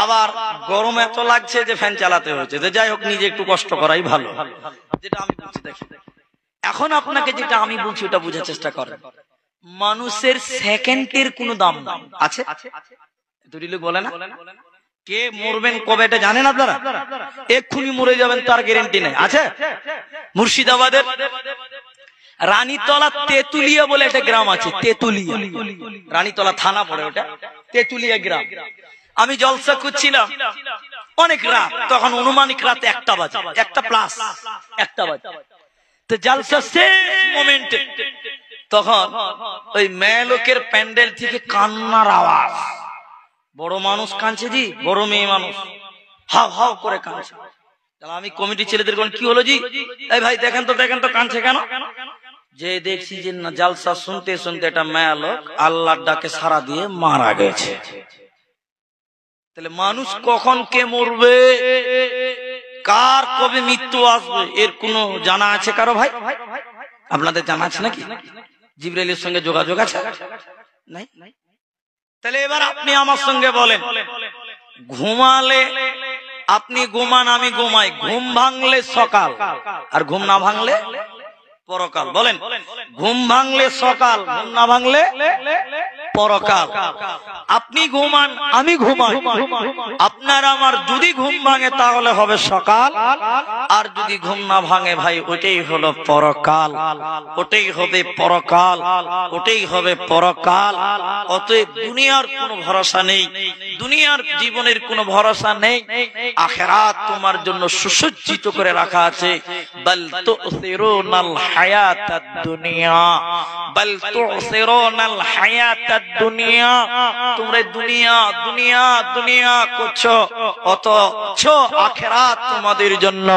আবার গরম এত লাগছে যে ফ্যান চালাতে হচ্ছে। যাই হোক, নিজে একটু কষ্ট করাই ভালো। যেটা আমি বলছি দেখি, এখন আপনাকে যেটা আমি বলছি ওটা বোঝার চেষ্টা করেন। মানুষের সেকেন্ডের কোনো দাম আছে? দুটি লোক বলে না কে মরবেন কবে এটা জানেন আপনারা? এক্ষুনি মরে যাবেন তার গ্যারান্টি নেই, আছে? মুর্শিদাবাদের রানীতলা তেতুলিয়া বলে একটা গ্রাম আছে, তেতুলিয়া, রানীতলা থানা পড়ে ওটা, তেতুলিয়া গ্রাম। আমি জলসা করছিলাম অনেক রাত, তখন অনুমানিক রাত 1টা বাজে, 1টা প্লাস 1টা বাজে। তো জলসা শেষ মোমেন্টে তখন ওই মেয়ে লোকের প্যান্ডেল থেকে কান্নার আওয়াজ। বড় মানুষ কাঁদছে জি, বড় মেয়ে মানুষ হাও হাও করে কাঁদছে। আমি কমিটি ছেলেদের কোন কি হলো জি, এই ভাই দেখেন তো কাঁদছে কেন? যে দেখছি যে না, জালসা শুনতে শুনতে একটা মেয়ে লোক আল্লাহর ডাকে সাড়া দিয়ে মারা গেছে। তাহলে মানুষ কখন কে মরবে, কার কবে মৃত্যু আসবে, এর কোনো জানা আছে কারো ভাই? আপনাদের জানা আছে নাকি? জিবরাইলের সঙ্গে যোগাযোগ আছে? নাই। তাহলে এবার আপনি আমার সঙ্গে বলেন, ঘুমালে আপনি ঘুমান, আমি ঘুমাই, ঘুম ভাঙলে সকাল, আর ঘুম না ভাঙলে পরকাল। বলেন, ঘুম ভাঙলে সকাল, ঘুম না ভাঙলে পরকাল। আপনি ঘুমান, আমি ঘুমাই, আপনার আমার যদি ঘুম ভাঙে তাহলে হবে সকাল, আর যদি ঘুম না ভাঙে ভাই ওটাই হলো পরকাল, ওটাই হবে পরকাল, ওটাই হবে পরকাল। অতএব দুনিয়ার কোনো ভরসা নেই, দুনিয়ার জীবনের কোনো ভরসা নেই, আখিরাত তোমার জন্য সুসজ্জিত করে রাখা আছে। বাল তুসিরুনাল হায়াতাদ দুনিয়া, বাল তুসিরুনাল হায়াতাদ দুনিয়া, তোমরা দুনিয়া দুনিয়া দুনিয়া করছো, অথচ আখিরাত তোমাদের জন্য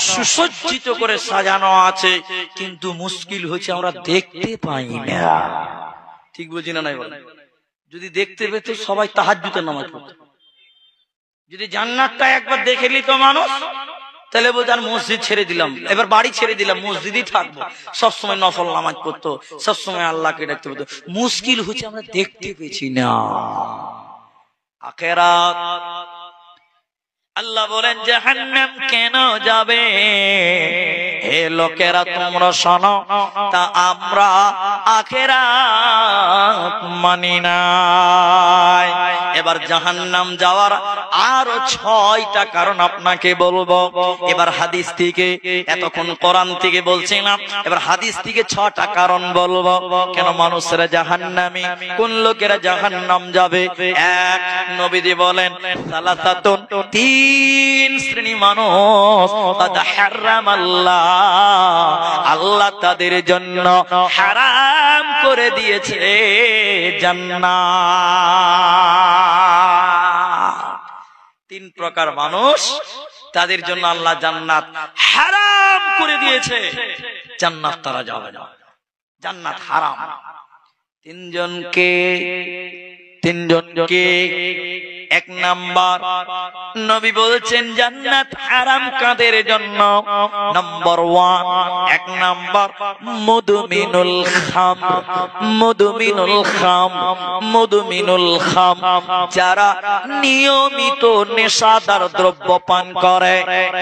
সুসজ্জিত করে সাজানো আছে। কিন্তু মুশকিল হচ্ছে আমরা দেখতে পাই না। ঠিক বুঝি না? নাই বলে যদি দেখতে পেত সবাই তাহাজ্জুদের নামাজ পড়তো। যদি জান্নাতটা একবার দেখে নিত মানুষ, তাহলে বলতো আর মসজিদ ছেড়ে দিলাম, এবার বাড়ি ছেড়ে দিলাম, মসজিদই থাকবো, সবসময় নফল নামাজ পড়তো, সবসময় আল্লাহকে ডাকতে পারতো। মুশকিল হচ্ছে আমরা দেখতে পেছি না আখিরাত। আল্লাহ বলেন জাহান্নাম কেন যাবে? হে লোকেরা তোমরা শোনো, তা আমরা আখিরাত মানি না। এবার জাহান্নাম যাওয়ার আরো 6টা কারণ আপনাকে বলবো। এবার হাদিস থেকে, এতক্ষণ কোরআন থেকে বলছিলাম, এবার হাদিস থেকে 6টা কারণ বলবো কেন মানুষেরা জাহান্নামী, কোন লোকেরা জাহান্নাম যাবে। এক, নবীজি বলেন সালাসাতুন, 3 শ্রেণী মানুষ আল্লাহ তাদের জন্য হারাম করে দিয়েছে জান্নাত। 3 প্রকার মানুষ, তাদের জন্য আল্লাহ জান্নাত হারাম করে দিয়েছে, জান্নাত তারা যাবে না, জান্নাত হারাম। 3 জনকে 1 নাম্বার নবী বলছেন জান্নাত হারাম কাদের জন্য। নাম্বার 1, 1 নাম্বার মুদমিনুল খামর, মুদমিনুল খামর, মুদমিনুল খামর, যারা নিয়মিত নেশাদার দ্রব্য পান করে,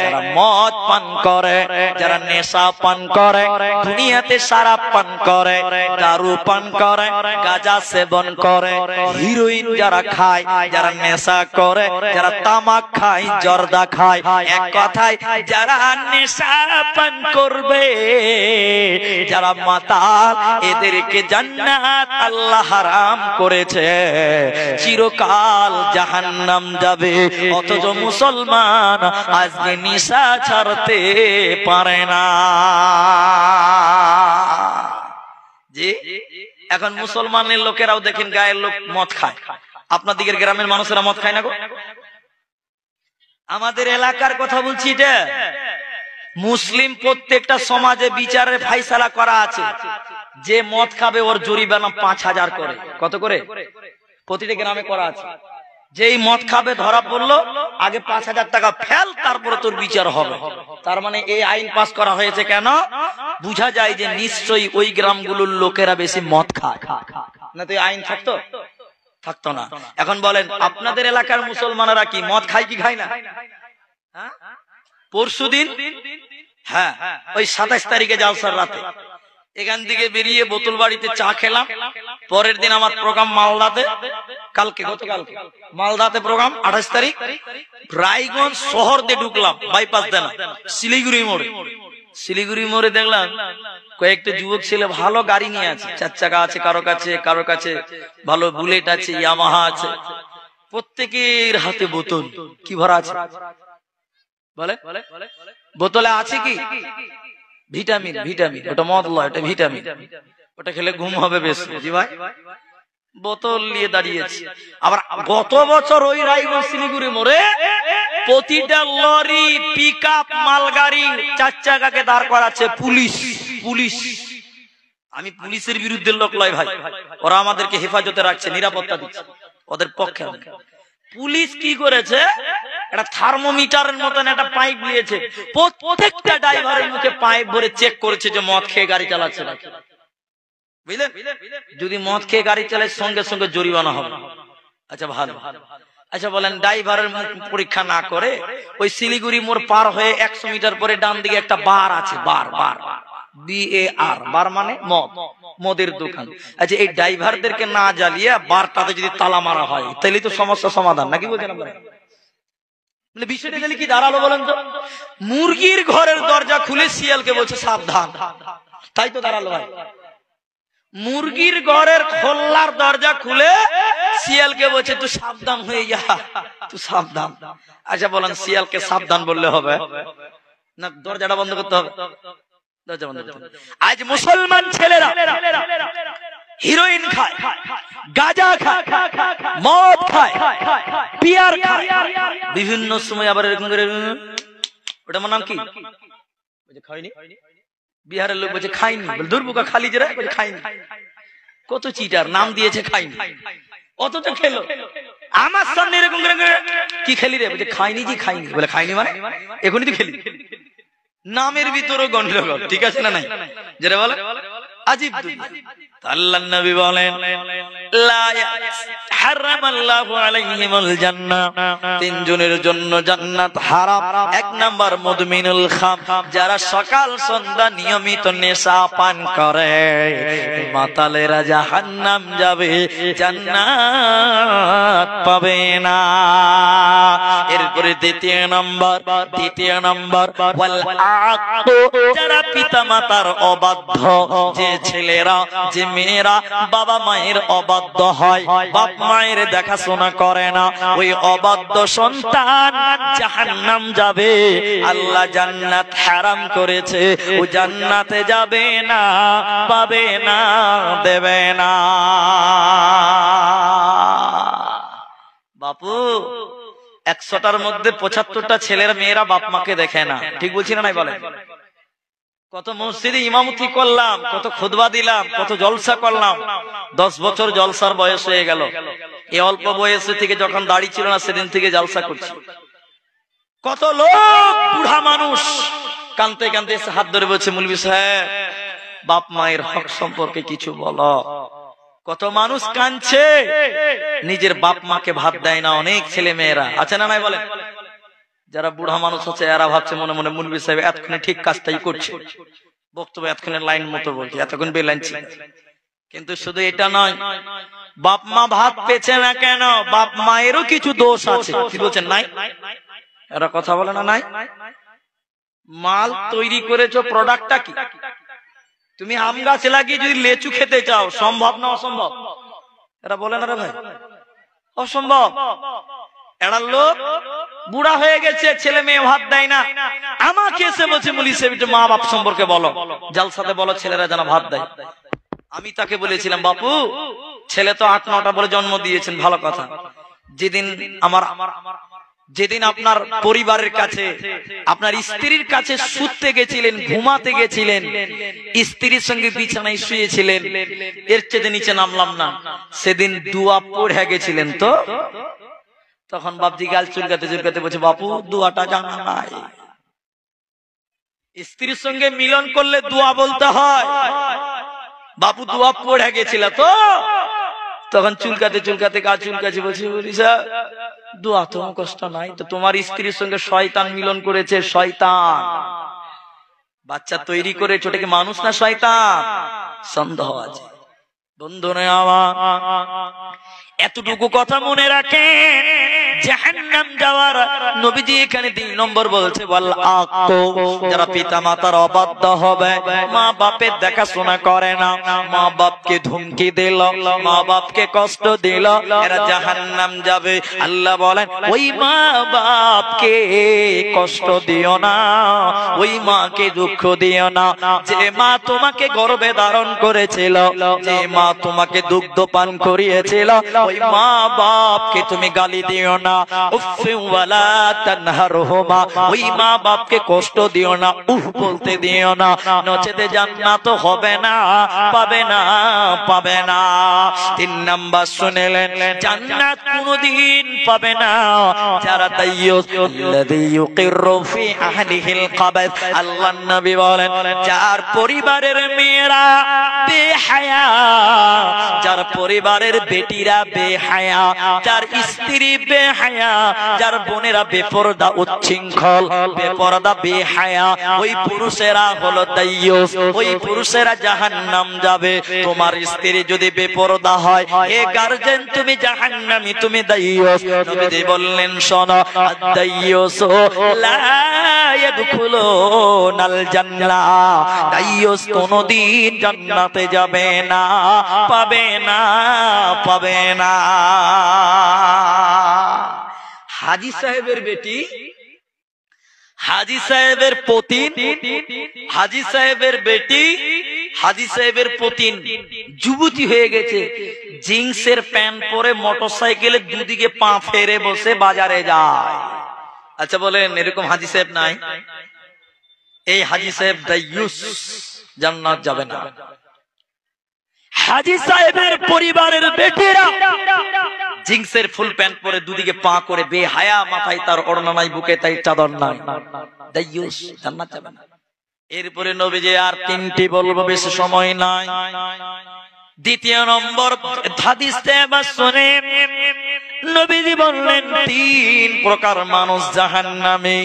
যারা মদ পান করে, যারা নেশা পান করে, দুনিয়াতে শরাব পান করে, দারু পান করে, গাঁজা সেবন করে, হিরোইন যারা খায়, যারা নেশা করে, যারা তামাক খায়, জর্দা খায়, এক কথায় যারা নেশা পান করবে, যারা মাতাল, এদেরকে জান্নাত আল্লাহ হারাম করেছে, চিরকাল জাহান্নাম যাবে। অথচ মুসলমান আজকে নেশা ছাড়তে পারে না। জি, এখন মুসলমানের লোকেরাও দেখেন গায়ের লোক মদ খায়। আপনার দিকের গ্রামের মানুষেরা মদ খায় না গো? আমাদের এলাকার কথা বলছি, এটা মুসলিম প্রত্যেকটা সমাজে বিচারের ফাইসালা করা আছে, যে মদ খাবে ওর জরিমানা 5000 করে। কত করে? প্রতিটা গ্রামে করা আছে। যেই মদ খাবে ধরা পড়লো, আগে 5000 টাকা ফেল, তারপরে তোর বিচার হবে। তার মানে এই আইন পাস করা হয়েছে কেন? বুঝা যায় যে নিশ্চয়ই ওই গ্রামগুলোর লোকেরা বেশি মদ খায়, না তো এই আইন থাকতো না। এখন বলেন আপনাদের এলাকার মুসলমানেরা কি মদ খায় কি খায় না? পরশুদিন, হ্যাঁ, ওই 27 তারিখে জালসার রাতে এখান থেকে বেরিয়ে বোতল বাড়িতে চা খেলাম। পরের দিন আমার প্রোগ্রাম মালদাতে, গতকালকে মালদাতে প্রোগ্রাম। 28 তারিখ রায়গঞ্জ শহর দিয়ে ঢুকলাম, বাইপাস দেন শিলিগুড়ি মোড়ে দেখলাম কয়েকটা যুবক ছেলে ভালো গাড়ি নিয়ে আছে, 4 চাকা আছে কারো কাছে ভালো বুলেট আছে, ইয়ামাহা আছে, প্রত্যেকের হাতে বোতল। কি ভরা আছে বলে? বোতলে আছে কি? ভিটামিন। ওটা মদ লয়, ওটা ভিটামিন। ওটা খেলে ঘুম হবে বেশি। জি ভাই, বোতল নিয়ে দাঁড়িয়েছে। আবার গত বছর ওই রায়গঞ্জ শিলিগুড়ি মোড়ে প্রতিটা লরি, পিকআপ, মালগাড়ি, 4 চাকাকে দাঁড় করাচ্ছে পুলিশ। আমি পুলিশের বিরুদ্ধে লোক লয় ভাই, ওরা আমাদেরকে হেফাজতে রাখছে, নিরাপত্তা দিচ্ছে, ওদের পক্ষে। পুলিশ কি করেছে, একটা থার্মোমিটারের মতন একটা পাইপ দিয়েছে, প্রত্যেকটা ড্রাইভারের মুখে পাইপ ভরে চেক করেছে যে মদ খেয়ে গাড়ি চালাচ্ছে নাকি। বুঝলেন? যদি মদ খেয়ে গাড়ি চালায় সঙ্গে সঙ্গে জরিমানা হবে। আচ্ছা ভালো। আচ্ছা বলেন, ড্রাইভারের পরীক্ষা না করে ওই শিলিগুড়ি মোড় পার হয়ে 100 মিটার পরে ডান দিকে একটা বার আছে, বার BAR, বার মানে মদ, মদের দোকান। আচ্ছা, এই ড্রাইভারদেরকে না জ্বালিয়ে বারটাতে যদি তালা মারা হয় তাহলে তো সমস্যা সমাধান, নাকি বলছেন আপনারা? বিষয়টা তাহলে কি দাঁড়ালো বলেন তো? মুরগির ঘরের দরজা খুলে শিয়ালকে বলছে সাবধান, তাই তো দাঁড়ালো ভাই। মুরগির ঘরের খোলার দরজা খুলে শিয়ালকে বলছে তুই সাবধান হয়ে যা, তুই সাবধান। আচ্ছা বলেন, শিয়ালকে সাবধান বললে হবে না দরজাটা বন্ধ করতে হবে? দরজা বন্ধ করতে হবে। আজ মুসলমান ছেলেরা হিরোইন খায়, গাঁজা খায়, মদ খায়, বিয়ার খায়, বিভিন্ন সময় আবার এরকম করে, ওটা আমার নাম কি খাইনি, বিহারের লোক বলছে খাইনি, দুর্বুকা খালি যে খাইনি, কত চিটার নাম দিয়েছে খাইনি, অথচ খেলো। আমার সামনে এরকম করে কি খেলি রে, বলছে খাইনি জি খাইনি, বলে খাইনি মানে এখনই তো খেলি। নামের ভিতরও গন্ডগোল, ঠিক আছে না নাই? যেটা বলে আজীব। আল্লাহর নবী বলেন লা হারামাল্লাহু আলাইহিমুল জান্নাহ, তিনজনের জন্য জান্নাত হারাম। এক নাম্বার মুদমিনুল খাম, যারা সকাল সন্ধ্যা নিয়মিত নেশা পান করে, মাতালেরা জাহান্নাম যাবে, জান্নাত পাবে না। এরপরে দ্বিতীয় নম্বর ওয়াল আক্কু, যারা পিতামাতার অবাধ্য, যে ছেলেরা যে মেয়েরা বাবা মায়ের অবাধ্য হয়, বাপ মায়ের দেখাশোনা করে না, ওই অবাধ্য সন্তান জাহান্নাম যাবে। আল্লাহ জান্নাত হারাম করেছে, ও জান্নাতে যাবে না, পাবে না, দেবে না। বাপু 100টার মধ্যে 75টা ছেলের মেয়েরা বাপ মাকে দেখে না, ঠিক বলছি না নাই বলেন? কত মসজিদে ইমামতি করলাম, কত খুতবা দিলাম, কত জলসা করলাম, 10 বছর জলসার বয়স হয়ে গেল। এই অল্প বয়সে থেকে যখন দাড়ি ছিল না সেদিন থেকে জলসা করছি। কত লোক বুড়া মানুষ কানতে কানতে এসে হাত ধরে বলছে মুলবি সাহেব বাপ মায়ের হক সম্পর্কে কিছু বলো। কত মানুষ কাঁদছে, নিজের বাপ মাকে ভাত দেয় না অনেক ছেলে মেয়েরা, আছে না নাই বলেন? যারা বুড়া মানুষ আছে এরা ভাবছে মনে মনে মুলবি সাহেব এতক্ষণে ঠিক কাজটাই করছে, বক্তব্য এতক্ষণে লাইন মতো বলছে, এতক্ষণ বেলাইন ছিল। কিন্তু শুধু এটা নয়, বাপ মা ভাত পেছে না কেন, বাপ মায়েরও কিছু দোষ আছে। কি বলছেন নাই? এরা কথা বলে না নাই? মাল তৈরি করেছো, প্রোডাক্টটা কি? তুমি আম গাছ লাগিয়ে যদি লেচু খেতে চাও, সম্ভব না অসম্ভব? এরা বলে না রে ভাই, অসম্ভব। এরা লোক বুড়া হয়ে গেছে, ছেলে মেয়ে ভাত দেয় না, আমাকে এসে বলছে মুলি সাহেব একটু মা বাপ সম্পর্কে বলো, জালসাতে বলো ছেলেরা যেন ভাত দেয়। আমি তাকে বলেছিলাম বাপু ছেলে তো 8-9টা বলে জন্ম দিয়েছেন, ভালো কথা। যেদিন আপনার পরিবারের কাছে, আপনার স্ত্রীর কাছে শুতে গেছিলেন, ঘুমাতে গেছিলেন, স্ত্রীর সঙ্গে বিছানায় শুয়েছিলেন, এর চেয়ে নিচে নামলাম না, সেদিন দোয়া পড়ে গেছিলেন তো? তখন বাপজি গাল চুলকাতে চুলকাতে বলছে বাপু দোয়াটা জানা নাই, স্ত্রীর সঙ্গে মিলন করলে দোয়া বলতে হয়, বাপু দোয়া পড়ে গেছিল তো? তখন চুলকাতে চুলকাতে গা চুলকাছে বলছে দোয়া তো কষ্ট নাই তো, তোমার স্ত্রীর সঙ্গে শয়তান মিলন করেছে, শয়তান বাচ্চা তৈরি করে, ছোটকে মানুষ না শয়তান? সন্দেহ আছে। বন্ধুরা আমার এতটুকু কথা মনে রাখে, জাহান্নাম যাওয়ার নবীজি এখানে 3 নম্বর বলছে ওয়াল আক্কু, যারা পিতা মাতার অবাধ্য হবে, মা বাপের দেখাশোনা করে না, মা বাপকে ধমকি দিল, মা বাপকে কষ্ট দিল, এরা জাহান্নাম যাবে। আল্লাহ বলেন ওই মা বাপকে কষ্ট দিও না, ওই মাকে দুঃখ দিও না, যে মা তোমাকে গর্ভে ধারণ করেছিল, যে মা তোমাকে দুগ্ধ পান করিয়েছিল, ওই মা বাপকে তুমি গালি দিও না, উফ ওয়ালা তানহারহুমা, ওই মা বাপকে কষ্ট দিও না, উফ বলতে দিও না, নচেতে জান্নাত হবে না, পাবে না, পাবে না। 3 নাম্বার শুনলেন, জান্নাত কোনদিন পাবে না যারা দাইয়ুস আল্লাযী ইউকিরু ফি আহলিহিল কাবাত। আল্লাহর নবী বলেন যার পরিবারের মেয়েরা বেহায়া, যার পরিবারের বেটিরা বেহায়া, যার স্ত্রী বেহায়া, বেহায়া, যার বোনেরা বেপরদা উচ্ছৃঙ্খল, বেপরদা বেহায়া, ওই পুরুষেরা হলো দাইয়ুস, ওই পুরুষেরা জাহান্নাম যাবে। তোমার স্ত্রী যদি বেপরদা হয়, এ গার্জেন তুমি জাহান্নামী, তুমি দাইয়ুস। নবীজি বললেন শোনো, আদ-দাইয়ুস লা ইয়াদখুলুনাল জান্নাহ, দাইয়ুস কোনদিন জান্নাতে যাবে না, পাবে না, পাবে না। হাজী সাহেবের বেটি, হাজী সাহেবের পতিন, হাজী সাহেবের বেটি, হাজী সাহেবের পতিন যুবতী হয়ে গেছে, জিন্সের প্যান্ট পরে মোটরসাইকেলে দুদিকে পা ফেরে বসে বাজারে যায়। আচ্ছা বলেন, এরকম হাজী সাহেব নাই? এই হাজী সাহেব দাইয়ুস, জান্নাত যাবে না। হাজী সাহেবের পরিবারের বেটিরা জিন্সের ফুল প্যান্ট পরে দুদিকে পা করে বেহায়া, মাথায় তার ওড়না নাই, বুকে তাই চাদর নাই, দাইয়ুস, জান্নাত যাবে না। এরপরে নবীজি আর তিনটি বলবো, বেশি সময় নাই। দ্বিতীয় নম্বর হাদিসে আবার শুনেন, নবীজি বললেন তিন প্রকার মানুষ জাহান্নামে।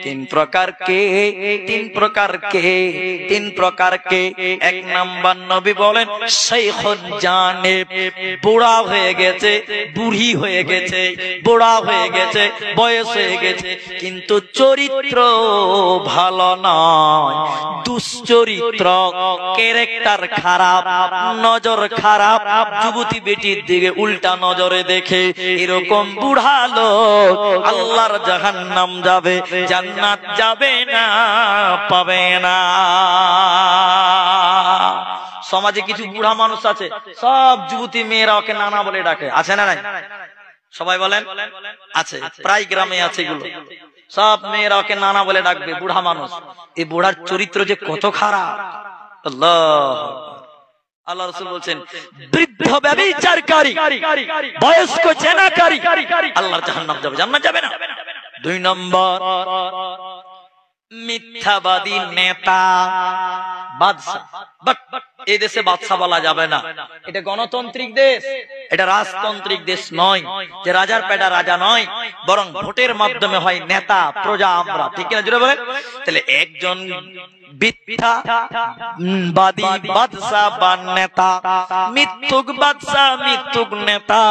তিন প্রকার কে? তিন প্রকার কে? তিন প্রকার কে? এক নাম্বার নবী বলেন শাইখুন জানেব, বুড়া হয়ে গেছে, বুড়ি হয়ে গেছে, বুড়া হয়ে গেছে, বয়স হয়ে গেছে, কিন্তু চরিত্র ভালো নয়, দুশ্চরিত্র, ক্যারেক্টার খারাপ, নজর খারাপ, যুবতী বেটির দিকে উল্টা নজরে দেখে, এরকম বুড়া লোক আল্লাহর জাহান্নাম যাবে, জান্নাত যাবে না, পাবে না। সমাজে কিছু বুড়া মানুষ আছে, সব যুবতী মেয়েরা ওকে নানা বলে ডাকে, আছে না নাই? সবাই বলেন আছে, প্রায় গ্রামে আছে এগুলো। সব মেয়েরা ওকে নানা বলে ডাকবে, বুড়া মানুষ। এই বুড়ার চরিত্র যে কত খারাপ! আল্লাহ, আল্লাহ রাসূল বলছেন বৃদ্ধ ব্যভিচারকারী, বয়স্ক জেনাকারী আল্লাহর জাহান্নাম যাবে, জান্নাত যাবে না। দুই নম্বর মিথ্যাবাদী নেতা, বাদশা। বাট এই দেশে বাদশা বলা যাবে না, এটা গণতান্ত্রিক দেশ, এটা রাজতান্ত্রিক দেশ নয়, যে রাজার পেটা রাজা নয়, বরং ভোটের মাধ্যমে হয় নেতা, প্রজা আমরা, ঠিক না? জুড়ে বলেন। তাহলে একজন মিথ্যাবাদী বাদশা বা নেতা, মিথ্যুক বাদশা, মিথ্যুক নেতা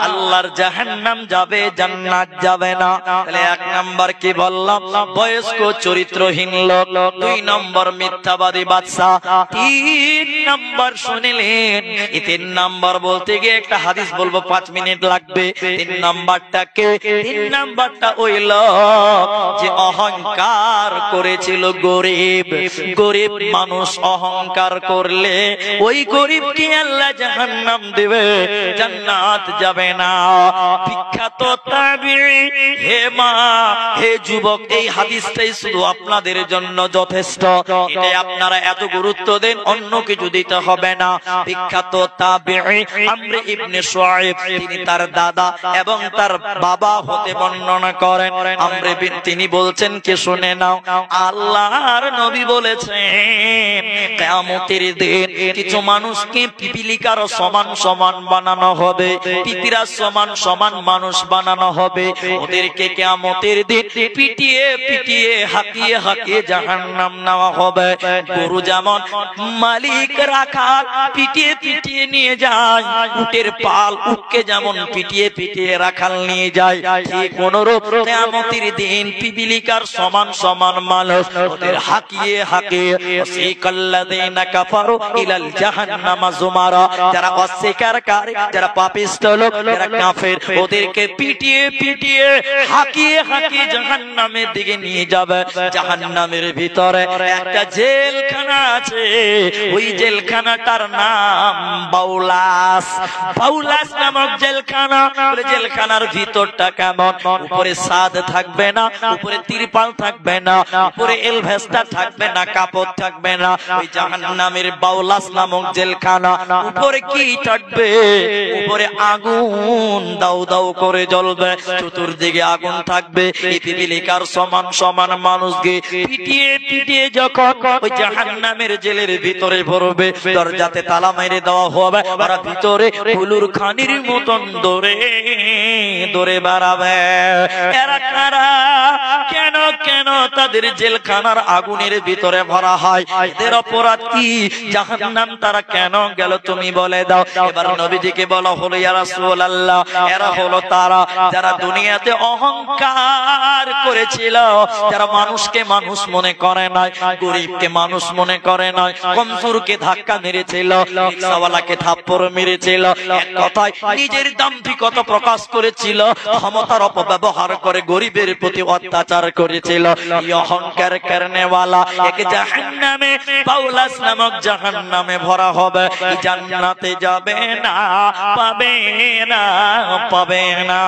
আল্লাহর জাহান্নাম যাবে, জান্নাত যাবে না। তাহলে এক নাম্বার কি বললাম? বয়স্ক চরিত্রহীন লোক। দুই নম্বর মিথ্যাবাদী বাদশা। তিন নাম্বার শুনিলেন, এই তিন নাম্বার বলতে গিয়ে একটা হাদিস বলবো, 5 মিনিট লাগবে। তিন নাম্বারটা কে? তিন নাম্বারটা ওই লোক যে অহংকার করেছিল, গরিব। গরিব মানুষ অহংকার করলে ওই গরিবকে আল্লাহ জাহান্নাম দেবে, জান্নাত যাবে না। বিখ্যাত তাবিঈ, হে মা, হে যুবক, এই হাদিসটাই শুধু আপনাদের জন্য যথেষ্ট, এটাই আপনারা এত গুরুত্ব দেন, অন্য কিছু দিতে হবে না। বিখ্যাত তাবিঈ আমর ইবনে শুআইব, তিনি তার দাদা এবং তার বাবা হতে বর্ণনা করেন। আমর ইবনে, তিনি বলছেন কি শুনে নাও, আল্লাহর নবী বলেছেন কিয়ামতের দিন কিছু মানুষকে পিপিলিকার সমান সমান বানানো হবে, তিতিরার সমান সমান মানুষ বানানো হবে। ওদেরকে কিয়ামতের দিন পিটিয়ে পিটিয়ে, হাঁকিয়ে হাঁকিয়ে জাহান্নাম নেওয়া হবে। গরু যেমন মালিক রাখাল পিটিয়ে পিটিয়ে নিয়ে যায়, উটের পাল উটকে যেমন পিটিয়ে পিটিয়ে রাখাল নিয়ে যায়, ঠিক অনুরূপ কিয়ামতের দিন পিপিলিকার সমান সমান মানুষ ওদের হাঁকিয়ে হাঁকিয়ে, ওয়াসিকাল্লাযীনা কাফারু ইলাল জাহান্নামা যুমারা, যারা অস্বীকারকারী, যারা পাপিষ্ঠ লোক, যারা কাফের, ওদেরকে পিটিয়ে পিটিয়ে, হাঁকিয়ে হাঁকিয়ে জাহান্নামের দিকে নিয়ে যাবে। জাহান্নামের ভিতরে একটা জেলখানা আছে, ওই জেলখানাটার নাম বাউলাস। বাউলাস নামক জেলখানা। বলে জেলখানার ভিতরটা কেমন? উপরে ছাদ থাকবে না, উপরে তিরপাল থাকবে না, উপরে এলভেস্টার থাকবে না, কাপড় থাকবে না। ওই জাহান্নামের বাউলাস নামক জেলখানা, উপরে কি থাকবে? উপরে আগুন দাউ দাউ করে জ্বলবে, চতুর্দিকে আগুন থাকবে। এই পিপিলিকার সমান সমান মানুষকে পিটিয়ে পিটিয়ে যখন ওই জাহান্নামের জেলের ভিতরে ভরবে, দরজাতে তালা মেরে দেওয়া হবে, ওরা ভিতরে হুলু হুজুর খানির মতন দৌড়ে দৌড়ে বেড়াবে। এরা কারা? কেন কেন তাদের জেলখানার আগুনের ভিতরে ভরা হয়? এদের অপরাধ কি? জাহান্নাম তারা কেন গেল তুমি বলে দাও। এবার নবীজিকে বলা হলো, ইয়া রাসূলুল্লাহ, এরা হলো তারা যারা দুনিয়াতে অহংকার করেছিল, যারা মানুষকে মানুষ মনে করে নাই, গরিবকে মানুষ মনে করে নাই, কমজোরকে ধাক্কা মেরেছিল, রিকশাওয়ালাকে থাপ্পড় মেরেছিল, এক কথায় নিজের দাম্ভিকতা প্রকাশ করেছিল, ক্ষমতার অপব্যবহার করে গরিবের প্রতি অত্যাচার করেছিল। এই অহংকার করনেওয়ালা এক জাহান্নামে, পাউলাস নামক জাহান্নামে ভরা হবে। জান্নাতে যাবে না, পাবে না, পাবে না।